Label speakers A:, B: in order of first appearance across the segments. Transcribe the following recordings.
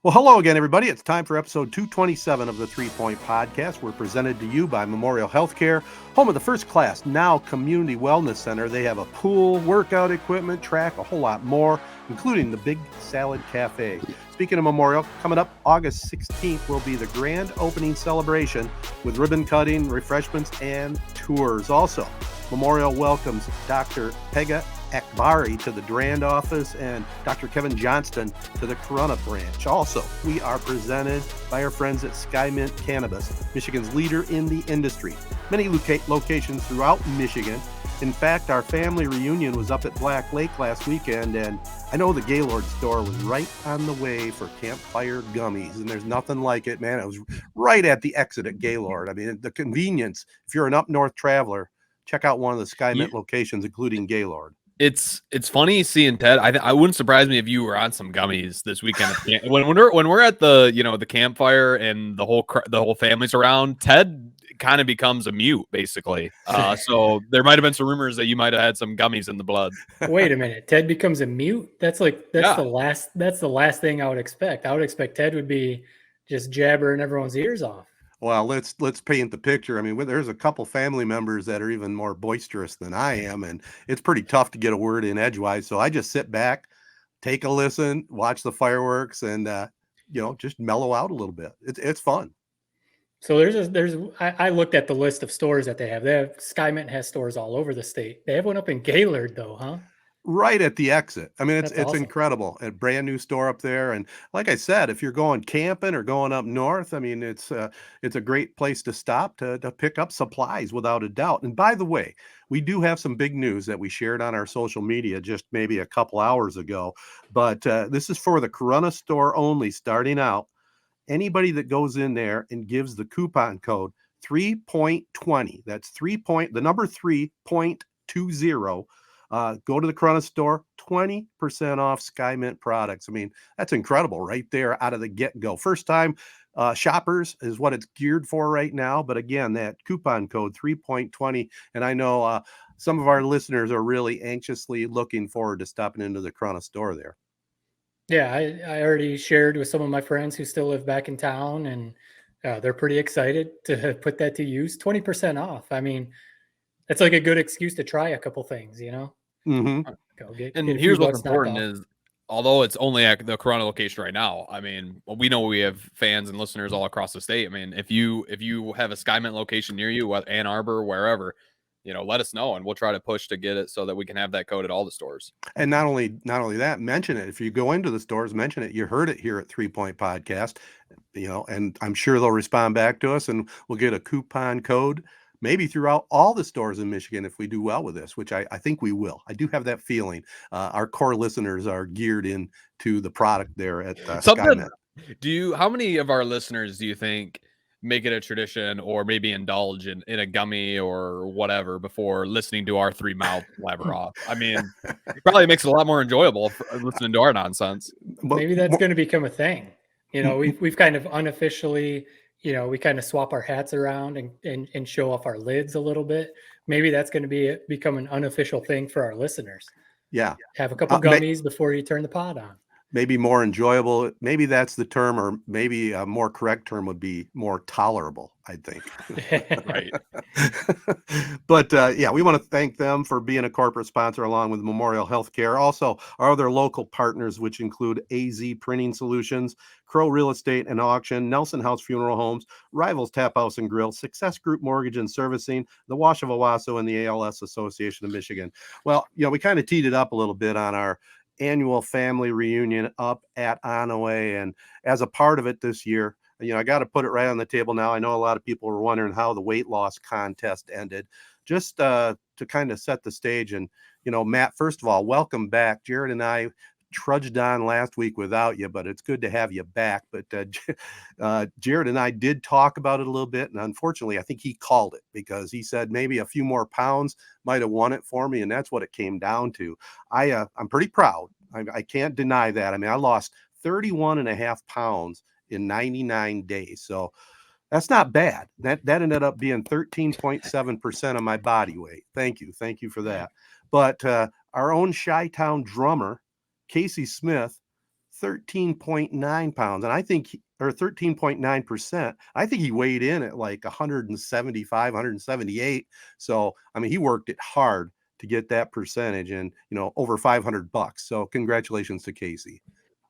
A: Well, hello again, everybody. It's time for episode 227 of the 3 Point Podcast. We're presented to you by Memorial Healthcare, home of the First Class Now Community Wellness Center. They have a pool, workout equipment, track, a whole lot more, including the Big Salad Cafe. Speaking of Memorial, coming up August 16th will be the grand opening celebration with ribbon cutting, refreshments, and tours. Also, Memorial welcomes Dr. Pega Akbari to the Durand office and Dr. Kevin Johnston to the Corunna branch. Also, we are presented by our friends at Skymint Cannabis, Michigan's leader in the industry. Many locations throughout Michigan. In fact, our family reunion was up at Black Lake last weekend, and I know the Gaylord store was right on the way for campfire gummies, and there's nothing like it, man. It was right at the exit at Gaylord. I mean, the convenience. If you're an up north traveler, check out one of the Skymint locations, including Gaylord.
B: It's funny seeing Ted. I wouldn't surprise me if you were on some gummies this weekend. when we're at the the campfire and the whole family's around, Ted kind of becomes a mute basically. So there might have been some rumors that you might have had some gummies in the blood.
C: Wait a minute, Ted becomes a mute? That's the last thing I would expect. I would expect Ted would be just jabbering everyone's ears off.
A: Well, let's paint the picture. I mean, there's a couple family members that are even more boisterous than I am, and it's pretty tough to get a word in edgewise. So I just sit back, take a listen, watch the fireworks, and just mellow out a little bit. It's fun.
C: So I looked at the list of stores that they have. Skymint has stores all over the state. They have one up in Gaylord, though, huh?
A: Right at the exit. I mean, it's
C: awesome.
A: Incredible. A brand new store up there. And like I said, if you're going camping or going up north, I mean, it's a great place to stop to pick up supplies without a doubt. And by the way, we do have some big news that we shared on our social media just maybe a couple hours ago. But this is for the Corunna store only starting out. Anybody that goes in there and gives the coupon code 3.20, that's the number 3.20, go to the Corunna store, 20% off Skymint products. I mean, that's incredible right there out of the get-go. First time shoppers is what it's geared for right now. But again, that coupon code 3.20. And I know some of our listeners are really anxiously looking forward to stopping into the Corunna store there.
C: Yeah, I already shared with some of my friends who still live back in town, and they're pretty excited to put that to use. 20% off. I mean, it's like a good excuse to try a couple things, you know?
A: Mm-hmm.
B: And here's what's important is, although it's only at the Corunna location right now, I mean, we know we have fans and listeners all across the state. I mean, if you have a Skymint location near you, Ann Arbor, wherever, let us know and we'll try to push to get it so that we can have that code at all the stores.
A: And not only that, mention it. If you go into the stores, mention it. You heard it here at 3 Point Podcast, and I'm sure they'll respond back to us and we'll get a coupon code maybe throughout all the stores in Michigan if we do well with this, which I think we will. I do have that feeling. Our core listeners are geared into the product there at Skymint.
B: How many of our listeners do you think make it a tradition or maybe indulge in a gummy or whatever before listening to our three mouth blabber off? I mean, it probably makes it a lot more enjoyable listening to our nonsense.
C: Maybe that's going to become a thing. We've kind of unofficially, we kind of swap our hats around and show off our lids a little bit. Maybe that's going to become an unofficial thing for our listeners.
A: Yeah.
C: Have a couple gummies before you turn the pod on.
A: Maybe more enjoyable. Maybe that's the term, or maybe a more correct term would be more tolerable, I think.
B: Right.
A: But we want to thank them for being a corporate sponsor along with Memorial Healthcare. Also, our other local partners, which include AZEE Printing Solutions, Crow Real Estate and Auction, Nelson House Funeral Homes, Rivals Taphouse and Grille, Success Group Mortgage and Servicing, the Wash of Owasso, and the ALS Association of Michigan. Well, we kind of teed it up a little bit on our annual family reunion up at Onaway, and as a part of it this year, I got to put it right on the table now. I know a lot of people were wondering how the weight loss contest ended. Just to kind of set the stage, and Matt, first of all, welcome back. Jared and I trudged on last week without you, but it's good to have you back. But Jared and I did talk about it a little bit, and unfortunately I think he called it because he said maybe a few more pounds might have won it for me, and that's what it came down to. I'm pretty proud. I can't deny that. I mean, I lost 31 and a half pounds in 99 days, so that's not bad. That ended up being 13.7% of my body weight. Thank you for that. But our own Chi-Town drummer Casey Smith, 13.9 pounds. And I think, or 13.9%. I think he weighed in at like 175, 178. So, I mean, he worked it hard to get that percentage and, over $500. So congratulations to Casey.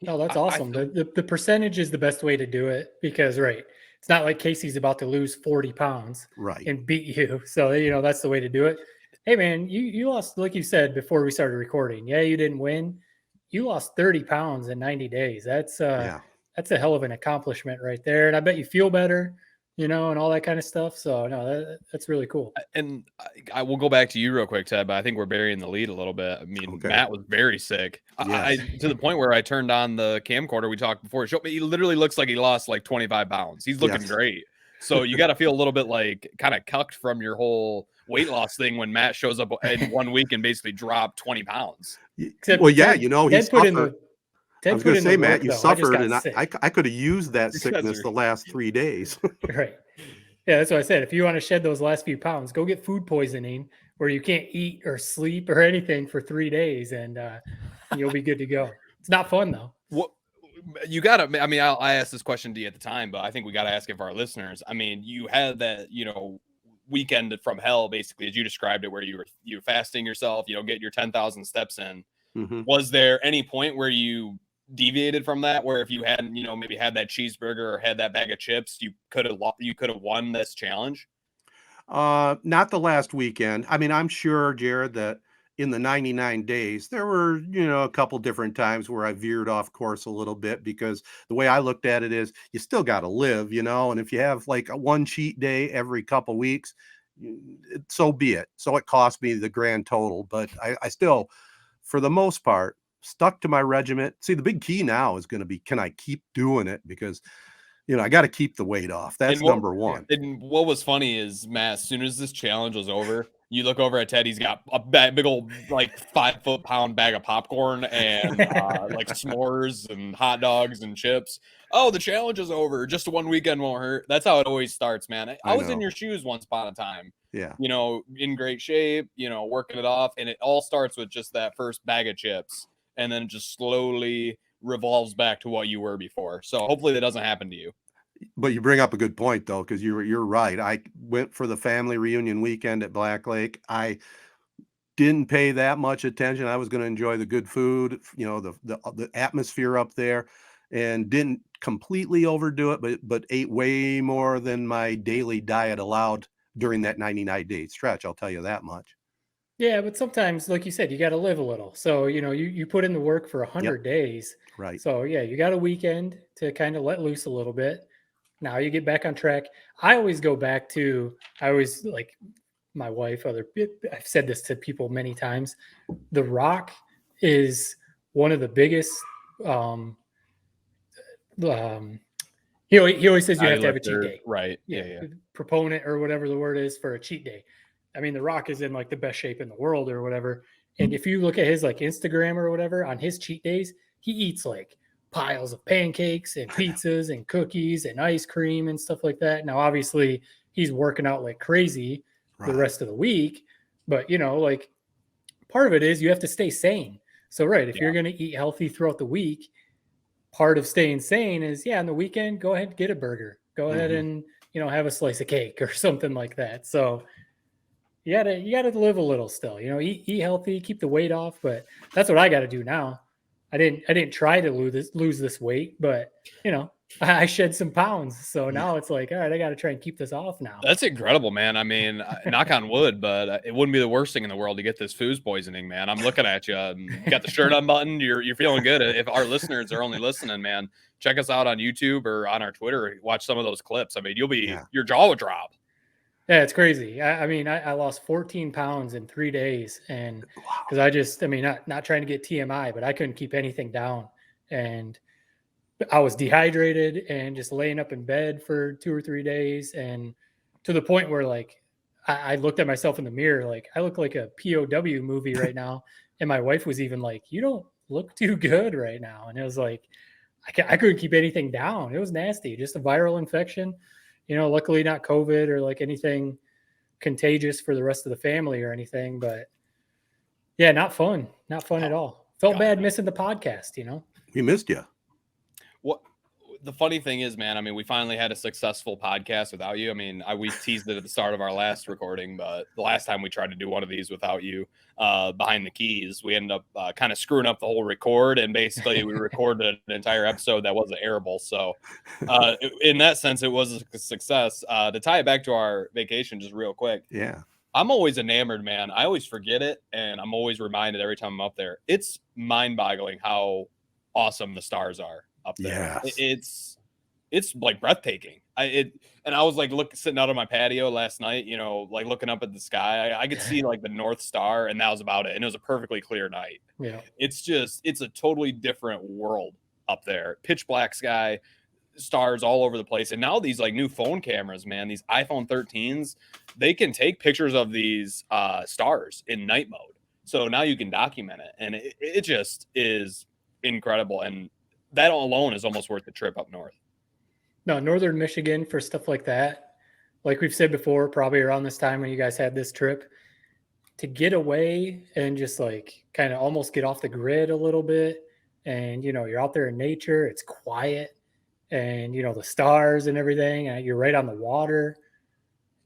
C: Oh, that's awesome. The percentage is the best way to do it because, right, it's not like Casey's about to lose 40 pounds and beat you. So, that's the way to do it. Hey, man, you lost, like you said before we started recording. Yeah, you didn't win. You lost 30 pounds in 90 days. That's a hell of an accomplishment right there. And I bet you feel better, and all that kind of stuff. So, no, that's really cool.
B: And I will go back to you real quick, Ted, but I think we're burying the lead a little bit. I mean, Matt was very sick.
A: Yes.
B: To the point where I turned on the camcorder we talked before. He literally looks like he lost like 25 pounds. He's looking great. So you got to feel a little bit like kind of cucked from your whole weight loss thing when Matt shows up in 1 week and basically dropped 20 pounds.
C: Except
A: well,
C: Ted,
A: he
C: Ted
A: suffered.
C: I
A: was going to say, Matt, you suffered, and
C: I
A: I could have used that sickness the last 3 days.
C: Right. Yeah, that's what I said. If you want to shed those last few pounds, go get food poisoning where you can't eat or sleep or anything for 3 days, and you'll be good to go. It's not fun, though.
B: What you got to, I mean, I asked this question to you at the time, but I think we got to ask it for our listeners. I mean, you had that, weekend from hell, basically, as you described it, where you were fasting yourself, getting your 10,000 steps in.
A: Mm-hmm.
B: Was there any point where you deviated from that, where if you hadn't, maybe had that cheeseburger or had that bag of chips, you could have won this challenge?
A: Not the last weekend. I mean, I'm sure, Jared, that in the 99 days, there were, a couple different times where I veered off course a little bit, because the way I looked at it is you still got to live, and if you have like one cheat day every couple weeks, so be it. So it cost me the grand total, but I still, for the most part, stuck to my regiment. See, the big key now is going to be, can I keep doing it? Because I got to keep the weight off. That's number one.
B: And what was funny is, Matt, as soon as this challenge was over, you look over at Ted, he's got a big old, like 5 pound bag of popcorn and like s'mores and hot dogs and chips. Oh, the challenge is over. Just 1 weekend won't hurt. That's how it always starts, man. I was in your shoes once upon a time.
A: Yeah.
B: In great shape, working it off. And it all starts with just that first bag of chips. And then it just slowly revolves back to what you were before. So hopefully that doesn't happen to you.
A: But you bring up a good point, though, because you're right. I went for the family reunion weekend at Black Lake. I didn't pay that much attention. I was going to enjoy the good food, the atmosphere up there, and didn't completely overdo it, but ate way more than my daily diet allowed during that 99-day stretch. I'll tell you that much.
C: Yeah, but sometimes, like you said, you got to live a little. So, you put in the work for 100 days.
A: Right.
C: So, yeah, you got a weekend to kind of let loose a little bit. Now you get back on track. I always go back to, like my wife, I've said this to people many times. The Rock is one of the biggest, he always says you have to have a cheat day.
B: Right. Yeah.
C: Proponent or whatever the word is for a cheat day. I mean, The Rock is in like the best shape in the world or whatever. And if you look at his like Instagram or whatever, on his cheat days, he eats like piles of pancakes and pizzas and cookies and ice cream and stuff like that. Now, obviously, he's working out like crazy the rest of the week. But, like part of it is you have to stay sane. So, if you're going to eat healthy throughout the week, part of staying sane is, on the weekend, go ahead and get a burger. Go ahead and, have a slice of cake or something like that. So you gotta live a little still, eat healthy, keep the weight off. But that's what I got to do now. I didn't try to lose this weight, but I shed some pounds. So now it's like, all right, I got to try and keep this off now.
B: That's incredible, man. I mean, knock on wood, but it wouldn't be the worst thing in the world to get this food poisoning, man. I'm looking at you. You got the shirt unbuttoned. You're feeling good. If our listeners are only listening, man, check us out on YouTube or on our Twitter. Watch some of those clips. I mean, your jaw will drop.
C: Yeah, it's crazy. I mean, I lost 14 pounds in 3 days, and because not trying to get TMI, but I couldn't keep anything down, and I was dehydrated and just laying up in bed for 2 or 3 days, and to the point where like I looked at myself in the mirror, like I look like a POW movie right now, and my wife was even like, "You don't look too good right now," and it was like I couldn't keep anything down. It was nasty, just a viral infection. Luckily not COVID or like anything contagious for the rest of the family or anything, but yeah, not fun at all. Felt bad missing the podcast,
A: We missed you.
B: What the funny thing is, man, I mean, we finally had a successful podcast without you. I mean, we teased it at the start of our last recording, but the last time we tried to do one of these without you behind the keys, we ended up kind of screwing up the whole record, and basically we recorded an entire episode that wasn't airable. So in that sense, it was a success. To tie it back to our vacation just real quick.
A: Yeah.
B: I'm always enamored, man. I always forget it, and I'm always reminded every time I'm up there. It's mind-boggling how awesome the stars are up there.
A: Yes.
B: It's like breathtaking. And I was like sitting out on my patio last night, you know, like looking up at the sky. I could see like the North Star, and that was about it. And it was a perfectly clear night.
C: Yeah.
B: It's a totally different world up there. Pitch black sky, stars all over the place. And now these like new phone cameras, man, these iPhone 13s, they can take pictures of these stars in night mode. So now you can document it, and it just is incredible. And that alone is almost worth the trip up north.
C: No, Northern Michigan for stuff like that. Like we've said before, probably around this time when you guys had this trip, to get away and just like kind of almost get off the grid a little bit. And, you know, you're out there in nature, it's quiet, and, you know, the stars and everything, you're right on the water.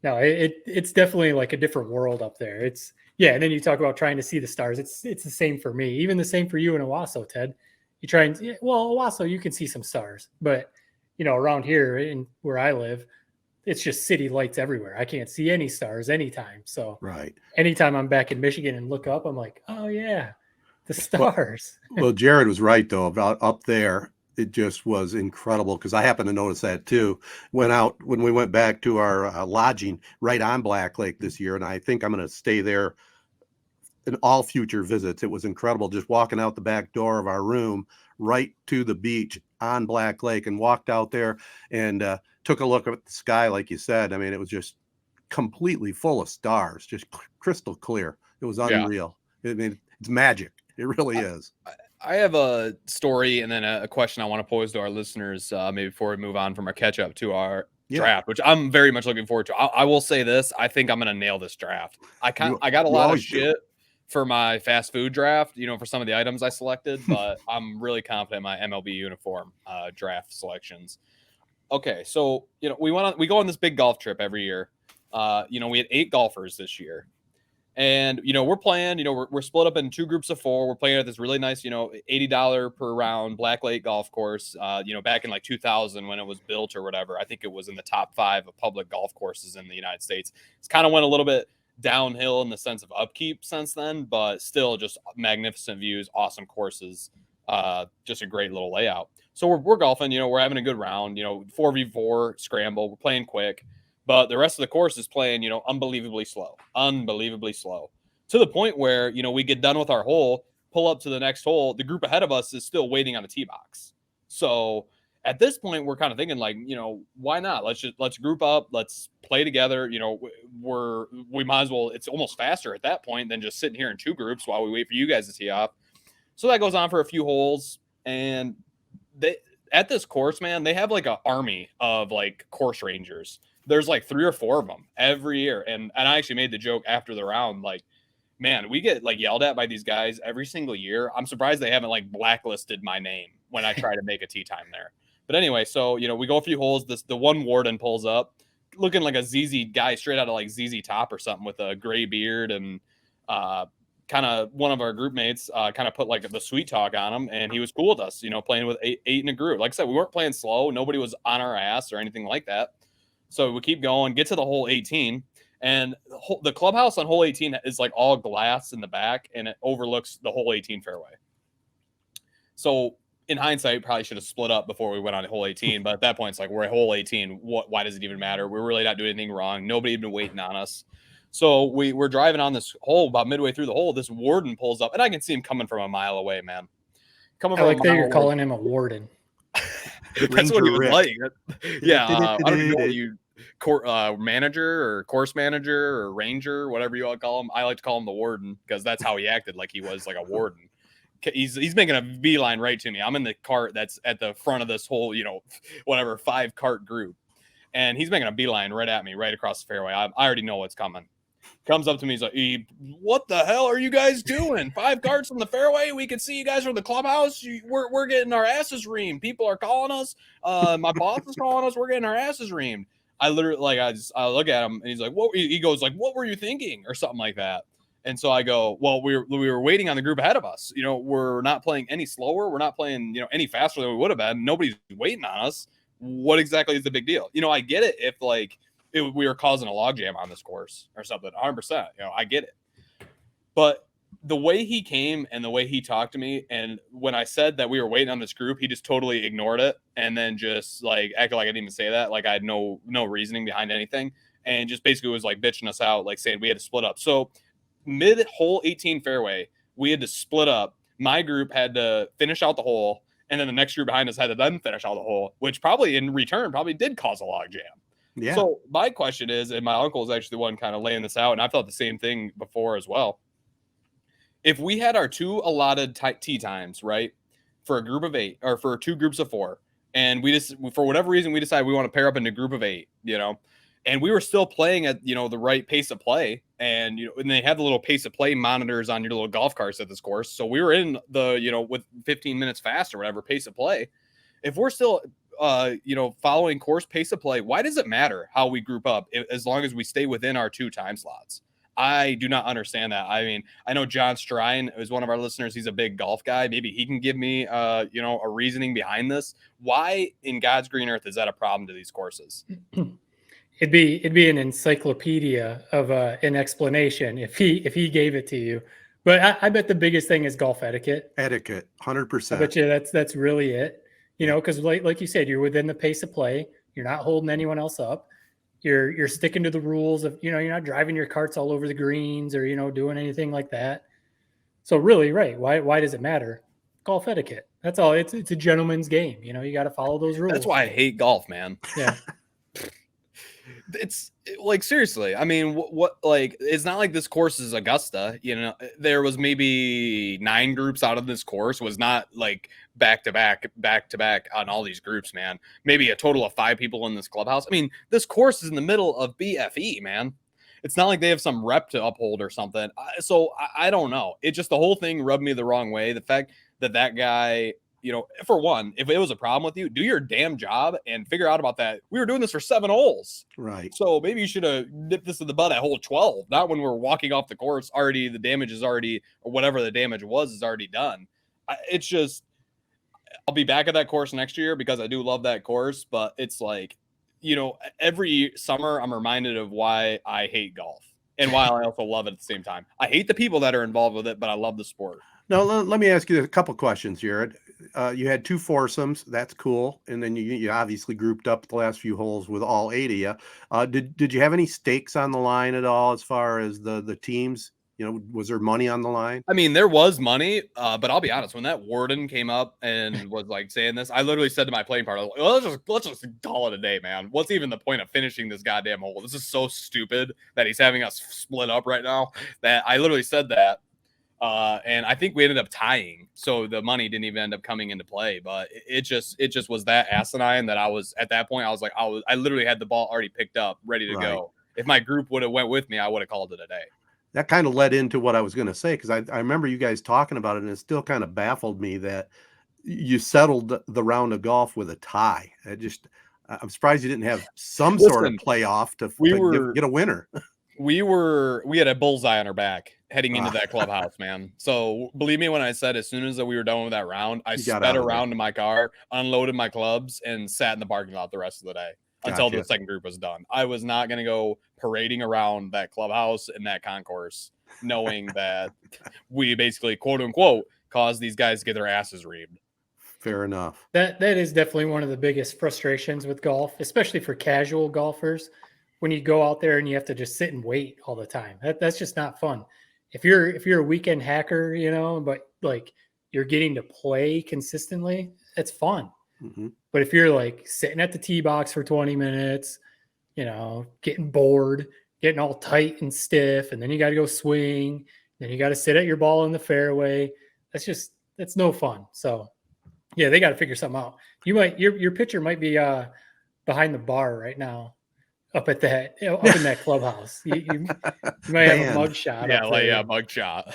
C: No, it's definitely like a different world up there. And then you talk about trying to see the stars. It's the same for me, even the same for you in Owasso, Ted. You try and, Owasso, you can see some stars, but you know, around here in where I live, it's just city lights everywhere. I can't see any stars anytime. So
A: right.
C: Anytime I'm back in Michigan and look up, I'm like, oh yeah, the stars.
A: Well, Jared was right though about up there. It just was incredible because I happened to notice that too. When we went back to our lodging right on Black Lake this year, and I think I'm going to stay there in all future visits. It was incredible just walking out the back door of our room right to the beach on Black Lake, and walked out there and took a look at the sky. Like you said, I mean, it was just completely full of stars, just crystal clear. It was unreal. I mean, it's magic. It really is.
B: I have a story and then a question I want to pose to our listeners maybe before we move on from our catch up to our draft, which I'm very much looking forward to. I will say this. I think I'm going to nail this draft. I got a lot of shit for my fast food draft, you know, for some of the items I selected, but I'm really confident in my MLB uniform draft selections. Okay. So, you know, we go on this big golf trip every year. You know, we had 8 golfers this year. And, you know, we're playing, you know, we're split up in 2 groups of 4. We're playing at this really nice, you know, $80 per round Black Lake golf course, you know, back in like 2000 when it was built or whatever. I think it was in the top 5 of public golf courses in the United States. It's kind of went a little bit downhill in the sense of upkeep since then, but still just magnificent views, awesome courses, just a great little layout. So we're golfing, you know, we're having a good round, you know, 4v4 scramble. We're playing quick. But the rest of the course is playing, you know, unbelievably slow to the point where, you know, we get done with our hole, pull up to the next hole. The group ahead of us is still waiting on a tee box. So at this point, we're kind of thinking like, you know, why not? Let's group up. Let's play together. You know, we might as well. It's almost faster at that point than just sitting here in 2 groups while we wait for you guys to tee off. So that goes on for a few holes. And at this course, man, they have like an army of like course rangers. There's like 3 or 4 of them every year. And I actually made the joke after the round, like, man, we get like yelled at by these guys every single year. I'm surprised they haven't like blacklisted my name when I try to make a tee time there. But anyway, so, you know, we go a few holes. The one warden pulls up looking like a ZZ guy straight out of like ZZ Top or something with a gray beard. And kind of one of our group mates kind of put like the sweet talk on him. And he was cool with us, you know, playing with 8 in a group. Like I said, we weren't playing slow. Nobody was on our ass or anything like that. So we keep going, get to the hole 18, and the clubhouse on hole 18 is like all glass in the back, and it overlooks the hole 18 fairway. So in hindsight, probably should have split up before we went on hole 18. But at that point, it's like, we're at hole 18. Why does it even matter? We're really not doing anything wrong. Nobody had been waiting on us. So we're driving on this hole. About midway through the hole, this warden pulls up, and I can see him coming from a mile away, man.
C: I like that you're calling him a warden.
B: That's what he was like. Yeah, I don't know what you manager or course manager or ranger, whatever you want to call him. I like to call him the warden because that's how he acted, like he was like a warden. He's making a beeline right to me. I'm in the cart that's at the front of this whole, you know, whatever 5 cart group, and he's making a beeline right at me, right across the fairway. I already know what's coming. Comes up to me, he's like, "What the hell are you guys doing? 5 carts from the fairway. We can see you guys from the clubhouse. We're getting our asses reamed. People are calling us. My boss is calling us. We're getting our asses reamed." I literally I look at him and he's like, "What?" He goes like, "What were you thinking?" or something like that. And so I go, "Well, we were waiting on the group ahead of us. We're not playing any slower. We're not playing any faster than we would have been. Nobody's waiting on us. What exactly is the big deal?" I get it if we were causing a logjam on this course or something, 100%. I get it. But the way he came and the way he talked to me, and when I said that we were waiting on this group, he just totally ignored it and then just acted like I didn't even say that, like I had no reasoning behind anything, and just basically was bitching us out, saying we had to split up. So mid hole 18 fairway, we had to split up. My group had to finish out the hole, and then the next group behind us had to then finish out the hole, which probably in return did cause a logjam.
A: Yeah.
B: So my question is, and my uncle is actually the one kind of laying this out, and I thought the same thing before as well. If we had our 2 allotted tee times, right, for a group of 8 or for 2 groups of 4, and we just, for whatever reason, we decided we want to pair up in a group of 8, and we were still playing at, the right pace of play. And, and they have the little pace of play monitors on your little golf carts at this course. So we were in the, with 15 minutes fast or whatever pace of play. If we're still following course pace of play, why does it matter how we group up as long as we stay within our 2 time slots? I do not understand that. I mean, I know John Strine is one of our listeners. He's a big golf guy. Maybe he can give me, a reasoning behind this. Why in God's green earth is that a problem to these courses?
C: It'd be an encyclopedia of an explanation if he gave it to you. But I bet the biggest thing is golf etiquette.
A: Etiquette, 100%.
C: I bet you that's really it. Because like you said, you're within the pace of play. You're not holding anyone else up. You're sticking to the rules of, you're not driving your carts all over the greens or, doing anything like that. So really, right. Why does it matter? Golf etiquette. That's all. It's a gentleman's game. You got to follow those rules.
B: That's why I hate golf, man.
C: Yeah.
B: It's seriously, I mean, what it's not like this course is Augusta, there was maybe 9 groups out of this course, was not back to back on all these groups, man. Maybe a total of 5 people in this clubhouse. I mean, this course is in the middle of BFE, man. It's not like they have some rep to uphold or something. So I don't know. It just, the whole thing rubbed me the wrong way. The fact that guy, for one, if it was a problem with you, do your damn job and figure out about that. We were doing this for 7 holes.
A: Right.
B: So maybe you should have nipped this in the bud at hole 12, not when we're walking off the course. Already, the damage is already, or whatever the damage was, is already done. It's just, I'll be back at that course next year because I do love that course. But it's every summer I'm reminded of why I hate golf and why I also love it at the same time. I hate the people that are involved with it, but I love the sport.
A: Now, let me ask you a couple questions, Jared. You had 2 foursomes. That's cool. And then you obviously grouped up the last few holes with all 8 of you. Did you have any stakes on the line at all as far as the teams? Was there money on the line?
B: I mean, there was money, but I'll be honest. When that warden came up and was saying this, I literally said to my playing partner, well, let's just call it a day, man. What's even the point of finishing this goddamn hole? This is so stupid that he's having us split up right now. That I literally said that. And I think we ended up tying, so the money didn't even end up coming into play. But it just was that asinine that I was at that point. I literally had the ball already picked up, ready to go. If my group would have went with me, I would have called it a day.
A: That kind of led into what I was going to say, because I remember you guys talking about it, and it still kind of baffled me that you settled the round of golf with a tie. I'm surprised you didn't have some sort of playoff to get a winner.
B: We had a bullseye on our back heading into that clubhouse, man. So believe me when I said, as soon as we were done with that round, I sped around to my car, unloaded my clubs, and sat in the parking lot the rest of the day until the second group was done. I was not going to go parading around that clubhouse and that concourse, knowing that we basically, quote unquote, caused these guys to get their asses reamed.
A: Fair enough.
C: That is definitely one of the biggest frustrations with golf, especially for casual golfers. When you go out there and you have to just sit and wait all the time, that's just not fun. If you're a weekend hacker, but you're getting to play consistently, it's fun.
A: Mm-hmm.
C: But if you're sitting at the tee box for 20 minutes, getting bored, getting all tight and stiff, and then you got to go swing, then you got to sit at your ball in the fairway. That's no fun. So yeah, they got to figure something out. Your pitcher might be behind the bar right now. up at that, up in that clubhouse. You might have a
A: Banned.
C: mug shot
B: Yeah,
C: up
B: like
C: there.
B: mug shot.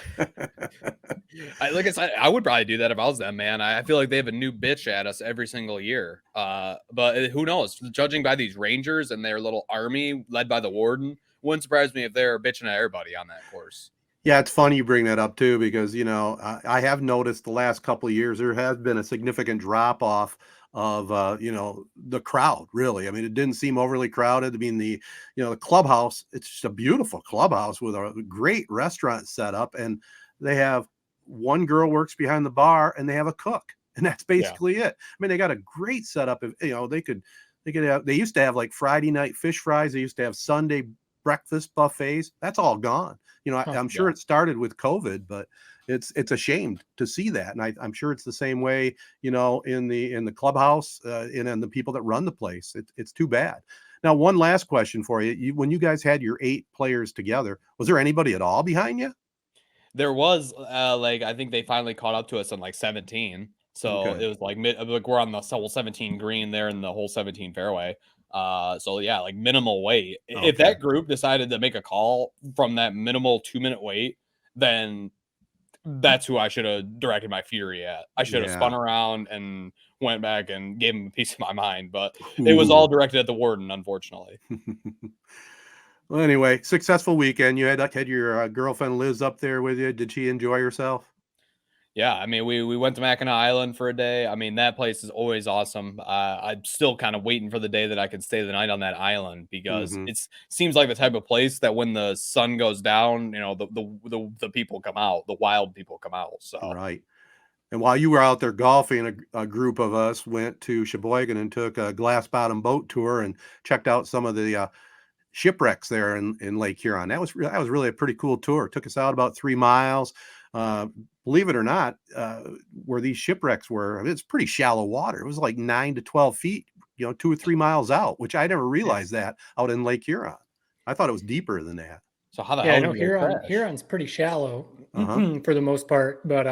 B: Like I said, I would probably do that if I was them, man. I feel like they have a new bitch at us every single year. But who knows? Judging by these Rangers and their little army led by the warden, wouldn't surprise me if they're bitching at everybody on that course.
A: Yeah, it's funny you bring that up too, because I have noticed the last couple of years there has been a significant drop off of the crowd. Really, I mean, it didn't seem overly crowded. I mean, the clubhouse, it's just a beautiful clubhouse with a great restaurant setup, and they have one girl works behind the bar, and they have a cook, and that's basically it. I mean, they got a great setup. If they used to have like Friday night fish fries. They used to have Sunday breakfast buffets. That's all gone. I'm sure it started with COVID, but it's a shame to see that. And I'm sure it's the same way, in the clubhouse and in the people that run the place. It's too bad. Now, one last question for you. When you guys had your 8 players together, was there anybody at all behind you?
B: There was I think they finally caught up to us on like 17. So
A: Okay.
B: it was like we're on the whole 17 green there in the whole 17 fairway. So yeah, like minimal wait.
A: Okay.
B: If that group decided to make a call from that minimal 2-minute wait, then that's who I should have directed my fury at. I should have spun around and went back and gave him a piece of my mind, but it was all directed at the warden, unfortunately.
A: Well, anyway, successful weekend. You had your girlfriend Liz up there with you. Did she enjoy herself?
B: Yeah, I mean, we went to Mackinac Island for a day. I mean, that place is always awesome. I'm still kind of waiting for the day that I can stay the night on that island, because it seems like the type of place that when the sun goes down, the people come out, the wild people come out. So
A: right. And while you were out there golfing, a group of us went to Sheboygan and took a glass bottom boat tour and checked out some of the shipwrecks there in Lake Huron. That was really a pretty cool tour. It took us out about 3 miles. Believe it or not, where these shipwrecks were, it's pretty shallow water. It was like 9 to 12 feet, 2 or 3 miles out, which I never realized that out in Lake Huron. I thought it was deeper than that.
B: So how the hell?
C: I know Huron's pretty shallow for the most part, but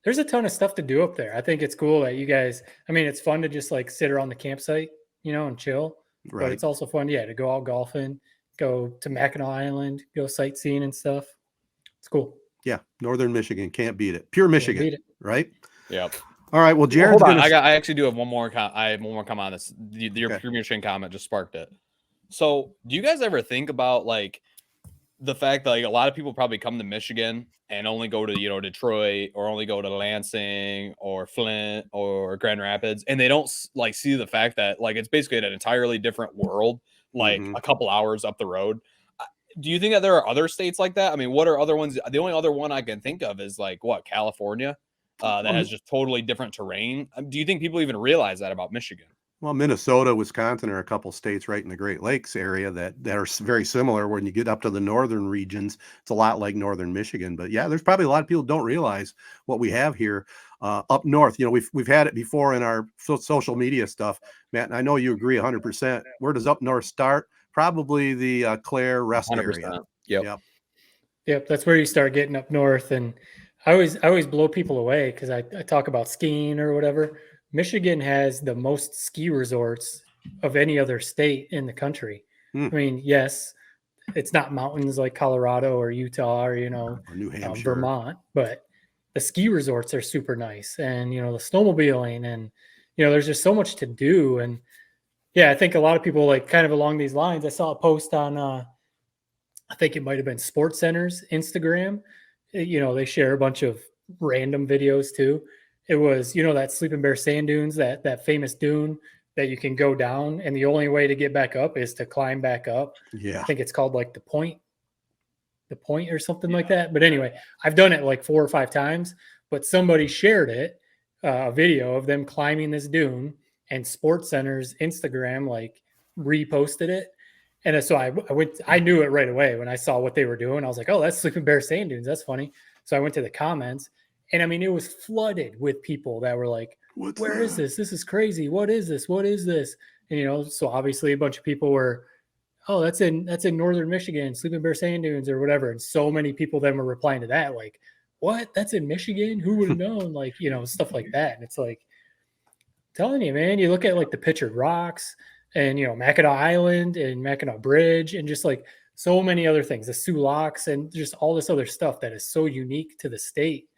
C: there's a ton of stuff to do up there. I think it's cool that you guys. I mean, it's fun to just like sit around the campsite, and chill. Right. But it's also fun, to go out golfing, go to Mackinac Island, go sightseeing and stuff. It's cool.
A: Yeah, Northern Michigan, can't beat it. Pure Michigan, right?
B: Yep.
A: All right. Well, Jared's
B: hold on. I actually do have one more. I have one more comment on this. Your Pure Michigan comment just sparked it. So, do you guys ever think about like the fact that like a lot of people probably come to Michigan and only go to Detroit, or only go to Lansing or Flint or Grand Rapids, and they don't like see the fact that like it's basically an entirely different world, like a couple hours up the road? Do you think that there are other states like that? I mean, what are other ones? The only other one I can think of is like California, that has just totally different terrain. Do you think people even realize that about Michigan?
A: Well, Minnesota, Wisconsin are a couple states right in the Great Lakes area that are very similar. When you get up to the northern regions, it's a lot like northern Michigan. But yeah, there's probably a lot of people don't realize what we have here up north. We've had it before in our social media stuff, Matt. And I know you agree 100%. Where does up north start? Probably the Clare Rest
B: 100%.
A: area.
C: Yep. That's where you start getting up north. And I always blow people away because I talk about skiing or whatever. Michigan has the most ski resorts of any other state in the country. I mean, yes, it's not mountains like Colorado or Utah or
A: New Hampshire,
C: Vermont, but the ski resorts are super nice, and the snowmobiling, and there's just so much to do. And yeah, I think a lot of people like kind of along these lines. I saw a post on I think it might have been SportsCenter's Instagram. They share a bunch of random videos too. It was, that Sleeping Bear Sand Dunes, that famous dune that you can go down, and the only way to get back up is to climb back up.
A: Yeah.
C: I think it's called like the point or something like that. But anyway, I've done it like 4 or 5 times, but somebody shared it, a video of them climbing this dune, and SportsCenter's Instagram like reposted it. And so I knew it right away when I saw what they were doing. I was like, oh, that's Sleeping Bear Sand Dunes. That's funny. So I went to the comments. And I mean, it was flooded with people that were like, where is this? This is crazy. What is this? What is this? And, so obviously a bunch of people were, oh, that's in Northern Michigan, Sleeping Bear Sand Dunes or whatever. And so many people then were replying to that, like, what? That's in Michigan? Who would have known? Like, stuff like that. And it's like, I'm telling you, man, you look at like the Pictured Rocks, and Mackinac Island and Mackinac Bridge, and just like so many other things, the Sioux Locks, and just all this other stuff that is so unique to the state.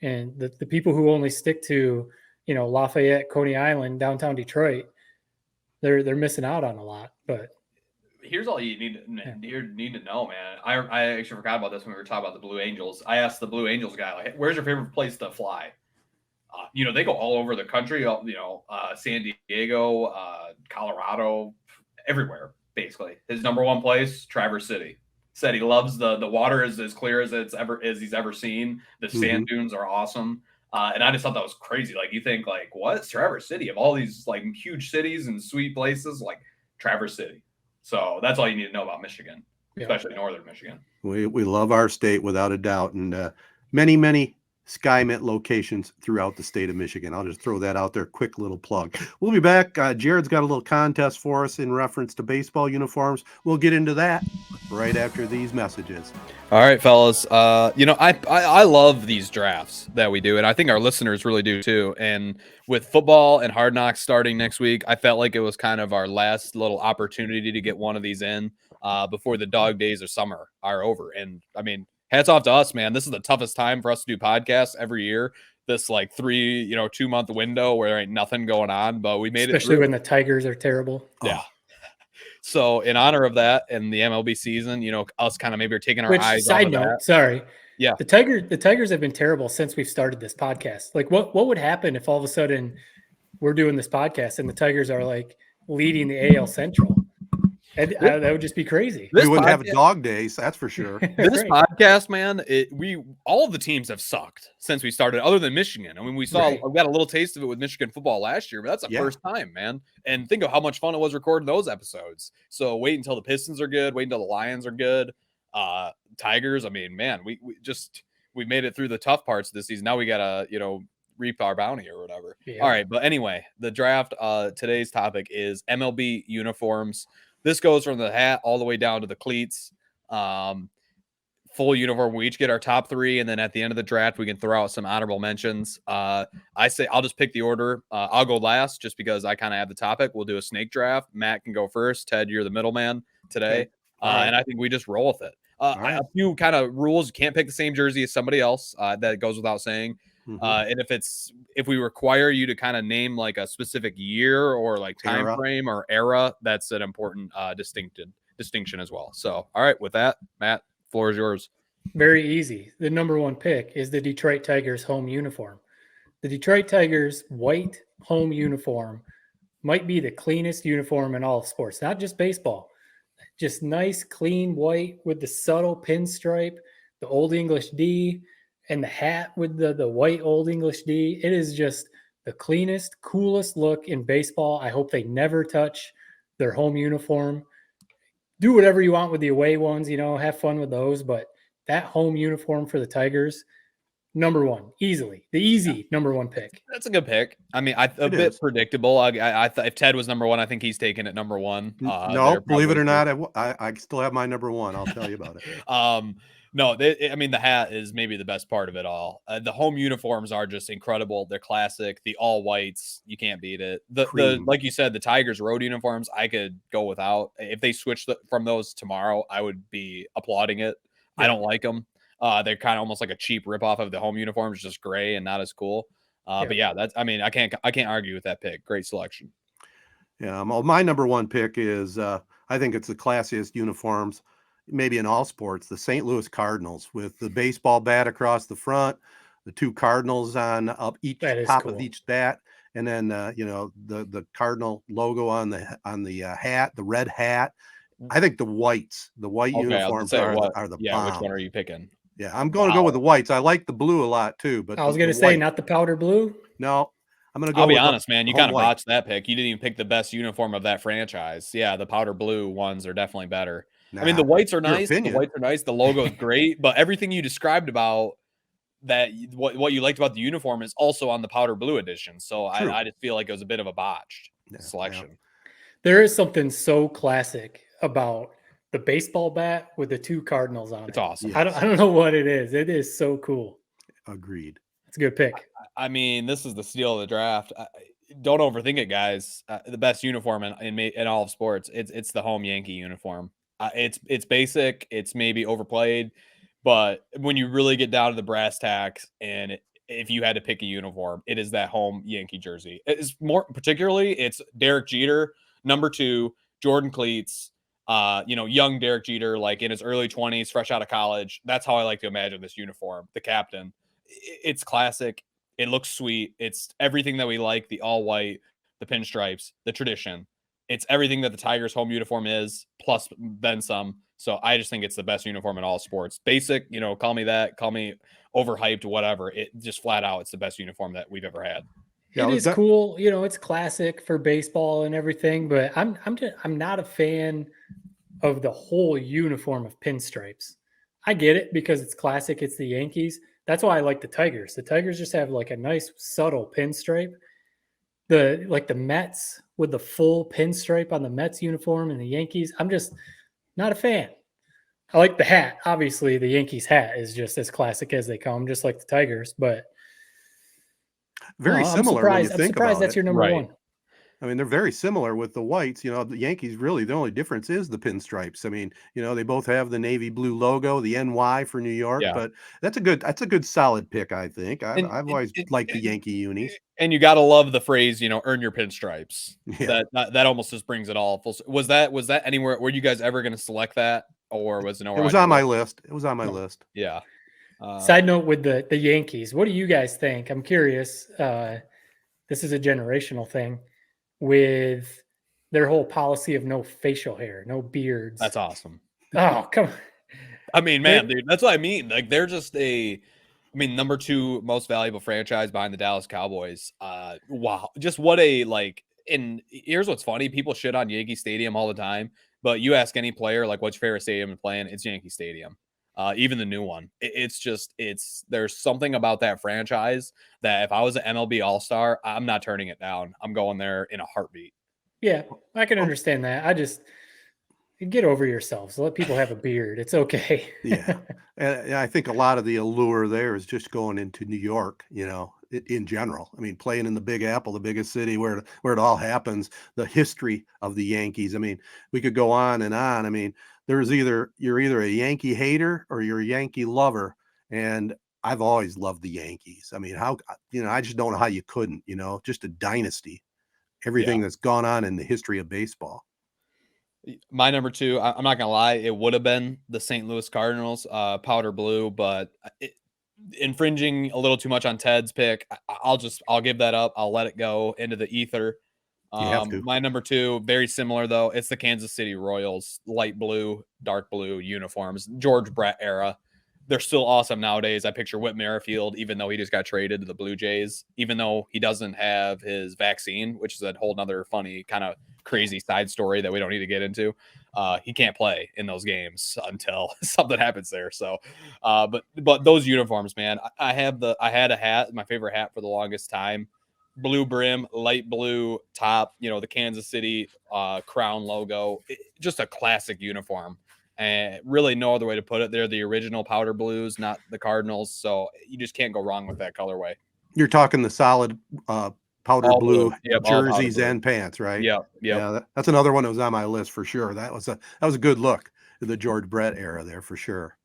C: And the people who only stick to Lafayette, Coney Island, downtown Detroit, they're missing out on a lot. But
B: here's all you need to know, man. I actually forgot about this when we were talking about the Blue Angels. I asked the Blue Angels guy, like, where's your favorite place to fly? They go all over the country, San Diego, Colorado, everywhere, basically. His number one place, Traverse City. Said he loves the water is as clear as he's ever seen. The sand dunes are awesome. And I just thought that was crazy. Like, you think, like, what's Traverse City? Of all these, like, huge cities and sweet places, like, Traverse City. So that's all you need to know about Michigan, especially northern Michigan.
A: We love our state without a doubt, and many Skymint locations throughout the state of Michigan. I'll just throw that out there. Quick little plug. We'll be back. Jared's got a little contest for us in reference to baseball uniforms. We'll get into that right after these messages.
B: All right, fellas. I love these drafts that we do, and I think our listeners really do too. And with football and Hard Knocks starting next week, I felt like it was kind of our last little opportunity to get one of these in before the dog days of summer are over. And I mean, hats off to us, man. This is the toughest time for us to do podcasts every year. This like 2-month window where there ain't nothing going on, but we made
C: especially when the Tigers are terrible.
B: Yeah. So in honor of that and the MLB season, us kind of maybe are taking our eyes off of that.
C: Sorry.
B: Yeah.
C: The Tigers have been terrible since we've started this podcast. Like what would happen if all of a sudden we're doing this podcast and the Tigers are like leading the AL Central? That would just be crazy.
A: We wouldn't have dog days, that's for sure.
B: This podcast, man, all of the teams have sucked since we started, other than Michigan. I mean, we got a little taste of it with Michigan football last year, but that's the first time, man. And think of how much fun it was recording those episodes. So wait until the Pistons are good, wait until the Lions are good. Tigers, I mean, man, we made it through the tough parts of this season. Now we gotta, reap our bounty or whatever. Yeah. All right, but anyway, the draft, today's topic is MLB uniforms. This goes from the hat all the way down to the cleats. Full uniform. We each get our top 3, and then at the end of the draft, we can throw out some honorable mentions. I say I'll just pick the order. I'll go last just because I kind of have the topic. We'll do a snake draft. Matt can go first. Ted, you're the middleman today. Okay. And I think we just roll with it. A few kind of rules. You can't pick the same jersey as somebody else. That goes without saying. And if we require you to kind of name like a specific year or like time frame or era, that's an important distinction as well. So, all right, with that, Matt, floor is yours.
C: Very easy. The number one pick is the Detroit Tigers home uniform. The Detroit Tigers white home uniform might be the cleanest uniform in all of sports, not just baseball. Just nice, clean white with the subtle pinstripe, the Old English D, and the hat with the white Old English D. It is just the cleanest, coolest look in baseball. I hope they never touch their home uniform. Do whatever you want with the away ones, have fun with those. But that home uniform for the Tigers, number one, easily. The easy number one pick.
B: That's a good pick. I mean, a bit predictable. I if Ted was number one, I think he's taking it number one.
A: No, believe it or not, I still have my number one. I'll tell you about it.
B: No, the hat is maybe the best part of it all. The home uniforms are just incredible. They're classic. The all whites, you can't beat it. The like you said, the Tigers road uniforms, I could go without. If they switched from those tomorrow, I would be applauding it. Yeah. I don't like them. They're kind of almost like a cheap ripoff of the home uniforms, just gray and not as cool. But yeah, I can't argue with that pick. Great selection.
A: Yeah, my number one pick is I think it's the classiest uniforms, maybe in all sports, the St. Louis Cardinals with the baseball bat across the front, the 2 Cardinals on up each top of each bat, and then the Cardinal logo on the hat, the red hat. I think the white uniforms are the bomb.
B: Which one are you picking?
A: Yeah, I'm going to go with the whites. I like the blue a lot too, but
C: I was going to say not the powder blue.
A: No, I'm going to go.
B: I'll be honest, man. You kind of botched that pick. You didn't even pick the best uniform of that franchise. Yeah, the powder blue ones are definitely better. Nah, I mean, the whites are nice. The whites are nice. The logo is great, but everything you described about that, what you liked about the uniform is also on the powder blue edition. So I just feel like it was a bit of a botched selection. Yeah.
C: There is something so classic about the baseball bat with the 2 Cardinals on it.
B: It's awesome.
C: Yes. I don't know what it is. It is so cool.
A: Agreed.
C: It's a good pick.
B: I mean, this is the steal of the draft. don't overthink it, guys. The best uniform in all of sports, it's the home Yankee uniform. It's basic, it's maybe overplayed, but when you really get down to the brass tacks, and if you had to pick a uniform, it is that home Yankee jersey. It's more particularly, it's Derek Jeter, number 2, Jordan cleats. Young Derek Jeter, like in his early 20s, fresh out of college. That's how I like to imagine this uniform. The captain, it's classic. It looks sweet. It's everything that we like, the all white, the pinstripes, the tradition. It's everything that the Tigers home uniform is, plus then some. So I just think it's the best uniform in all sports. Basic, call me that, call me overhyped, whatever. It just flat out, it's the best uniform that we've ever had.
C: Yeah, it is cool. It's classic for baseball and everything, but I'm not a fan of the whole uniform of pinstripes. I get it because it's classic. It's the Yankees. That's why I like the Tigers. The Tigers just have like a nice subtle pinstripe. The Mets with the full pinstripe on the Mets uniform and the Yankees. I'm just not a fan. I like the hat. Obviously, the Yankees hat is just as classic as they come, just like the Tigers. But
A: very similar. I'm
C: surprised that's your number one.
A: I mean, they're very similar with the whites. The Yankees, really, the only difference is the pinstripes. I mean, they both have the navy blue logo, the NY for New York, but that's a good solid pick, I think. I've always liked the Yankee unis.
B: And you got to love the phrase, earn your pinstripes.
A: Yeah.
B: That almost just brings it all full. Was that anywhere? Were you guys ever going to select that, or was it nowhere?
A: It was on my list. It was on my list.
B: Yeah.
C: Side note with the Yankees, what do you guys think? I'm curious. This is a generational thing with their whole policy of no facial hair, no beards.
B: That's awesome.
C: Oh, come on.
B: I mean, man, dude, that's what I mean. Like, they're just number 2 most valuable franchise behind the Dallas Cowboys. Wow. Just what and here's what's funny. People shit on Yankee Stadium all the time, but you ask any player, like, what's your favorite stadium to play in? It's Yankee Stadium. Even the new one. There's something about that franchise that if I was an MLB All-Star, I'm not turning it down. I'm going there in a heartbeat.
C: Yeah, I can understand that. I just get over yourselves. Let people have a beard. It's okay.
A: Yeah. And I think a lot of the allure there is just going into New York, in general. I mean, playing in the Big Apple, the biggest city where it all happens, the history of the Yankees. I mean, we could go on and on. I mean, you're either a Yankee hater or you're a Yankee lover. And I've always loved the Yankees. I mean, I just don't know how you couldn't, just a dynasty, everything that's gone on in the history of baseball.
B: My number 2, I'm not going to lie, it would have been the St. Louis Cardinals, powder blue, but infringing a little too much on Ted's pick. I'll give that up. I'll let it go into the ether.
A: You have to.
B: My number 2, very similar though. It's the Kansas City Royals, light blue, dark blue uniforms, George Brett era. They're still awesome nowadays. I picture Whit Merrifield, even though he just got traded to the Blue Jays, even though he doesn't have his vaccine, which is a whole nother funny kind of crazy side story that we don't need to get into. He can't play in those games until something happens there. So, but those uniforms, man, I had a hat, my favorite hat for the longest time, blue brim, light blue top, the Kansas City crown logo, just a classic uniform. And really no other way to put it. They're the original powder blues, not the Cardinals. So you just can't go wrong with that colorway.
A: You're talking the solid powder blue
B: yep,
A: jerseys and pants, right?
B: Yep.
A: Yeah, that's another one that was on my list for sure. That was a good look at the George Brett era there for sure.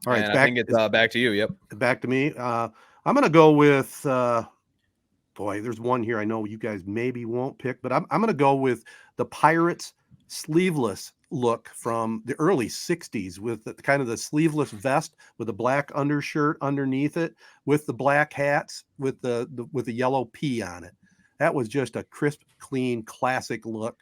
A: All right,
B: I think it's back to you. Yep,
A: back to me. I'm gonna go with there's one here I know you guys maybe won't pick, but I'm gonna go with the Pirates sleeveless look from the early 60s with kind of the sleeveless vest with a black undershirt underneath it with the black hats with the yellow P on it. That was just a crisp, clean, classic look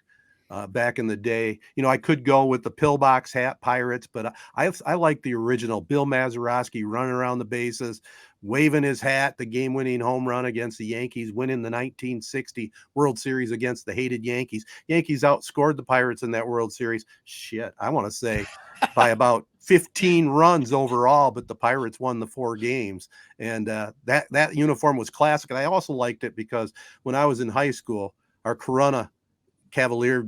A: back in the day. I could go with the pillbox hat Pirates, but I like the original Bill Mazeroski running around the bases, waving his hat, the game-winning home run against the Yankees, winning the 1960 World Series against the hated Yankees. Yankees outscored the Pirates in that World Series. Shit, I want to say by about 15 runs overall, but the Pirates won the 4 games. And that uniform was classic. And I also liked it because when I was in high school, our Corona Cavalier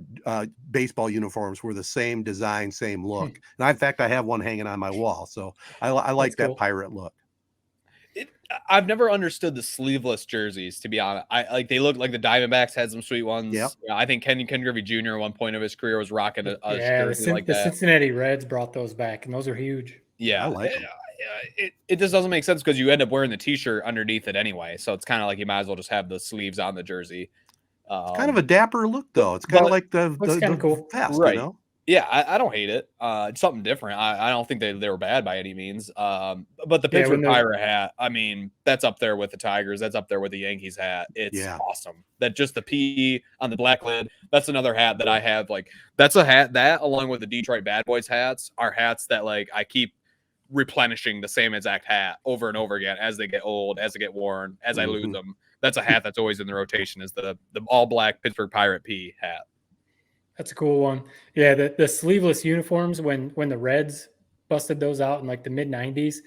A: baseball uniforms were the same design, same look. And in fact, I have one hanging on my wall. So I like that cool Pirate look.
B: I've never understood the sleeveless jerseys, to be honest. They look like the Diamondbacks had some sweet ones.
A: Yep.
B: I think Ken Griffey Jr. at one point of his career was rocking a jersey like
C: the
B: that.
C: Cincinnati Reds brought those back, and those are huge.
B: Yeah,
A: I like them.
B: It just doesn't make sense because you end up wearing the T-shirt underneath it anyway. So it's kind of like you might as well just have the sleeves on the jersey.
A: It's kind of a dapper look, though. It's kind of like the
C: cool.
A: vest,
B: right?
A: You know?
B: Yeah, I don't hate it. It's something different. I don't think they were bad by any means. But the Pittsburgh Pirate hat, I mean, that's up there with the Tigers. That's up there with the Yankees hat. It's awesome. That just the P on the black lid. That's another hat that I have. Like, that's a hat that, along with the Detroit Bad Boys hats, are hats that like I keep replenishing the same exact hat over and over again as they get old, as they get worn, as I lose them. That's a hat that's always in the rotation. Is the all black Pittsburgh Pirate P hat.
C: That's a cool one. Yeah, the sleeveless uniforms, when the Reds busted those out in like the mid 90s,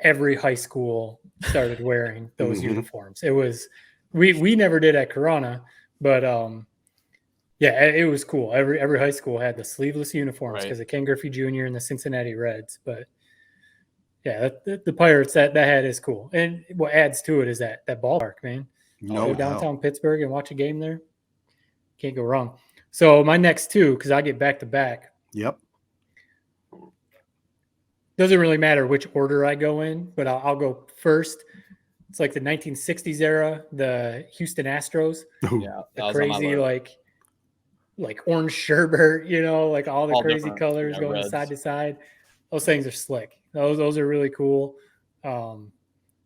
C: every high school started wearing those uniforms. It was we never did at Corona, but yeah, it was cool. Every high school had the sleeveless uniforms because of Ken Griffey Jr. and the Cincinnati Reds. But yeah, the Pirates, that hat is cool. And what adds to it is that ballpark, man. Go downtown Pittsburgh and watch a game there. Can't go wrong. So my next two, because I get back to back.
A: Yep.
C: Doesn't really matter which order I go in, but I'll go first. It's like the 1960s era, the Houston Astros.
B: Yeah,
C: the crazy like orange sherbet, like all the crazy colors going side to side. Those things are slick. Those are really cool.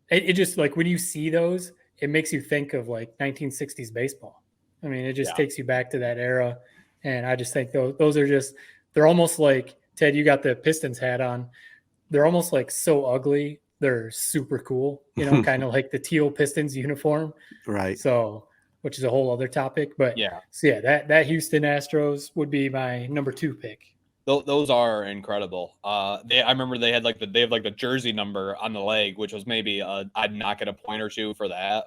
C: It just like when you see those, it makes you think of like 1960s baseball. I mean, it just takes you back to that era. And I just think those are just, they're almost like, Ted, you got the Pistons hat on. They're almost like so ugly. They're super cool, kind of like the teal Pistons uniform.
A: Right.
C: So, which is a whole other topic. But that Houston Astros would be my number 2 pick.
B: Those are incredible. I remember they have like the jersey number on the leg, which was maybe I'd knock it a point or two for that.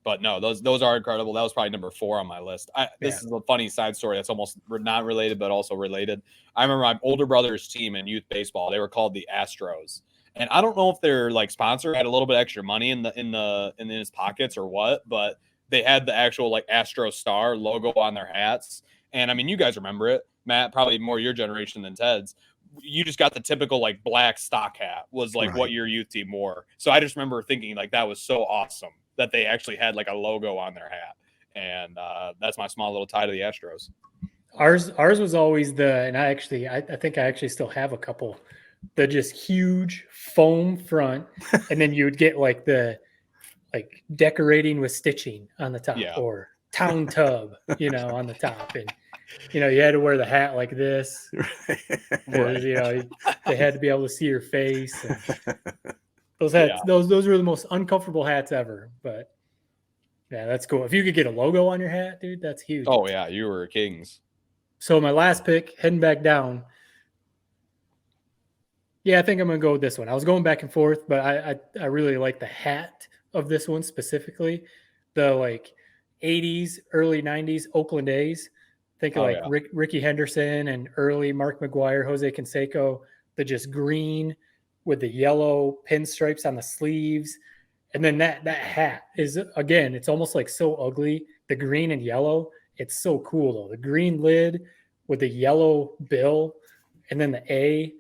B: But no, those are incredible. That was probably number 4 on my list. This is a funny side story that's almost not related, but also related. I remember my older brother's team in youth baseball. They were called the Astros, and I don't know if their like sponsor had a little bit extra money in his pockets or what, but they had the actual like Astro Star logo on their hats. And I mean, you guys remember it, Matt, probably more your generation than Ted's. You just got the typical like black stock hat was like what your youth team wore. So I just remember thinking like that was so awesome that they actually had like a logo on their hat. And that's my small little tie to the Astros.
C: Ours was always and I think I actually still have a couple, the just huge foam front. And then you would get like the decorating with stitching on the top or town tub, on the top. And, you had to wear the hat like this. Because, they had to be able to see your face. And those hats, those were the most uncomfortable hats ever. But yeah, that's cool. If you could get a logo on your hat, dude, that's huge.
B: Oh yeah, you were kings.
C: So my last pick, heading back down. Yeah, I think I'm gonna go with this one. I was going back and forth, but I really like the hat of this one specifically. The like 80s, early 90s Oakland A's. Think of Ricky Henderson and early Mark McGwire, Jose Canseco, the just green with the yellow pinstripes on the sleeves. And then that hat is, again, it's almost like so ugly. The green and yellow, it's so cool though. The green lid with the yellow bill and then the A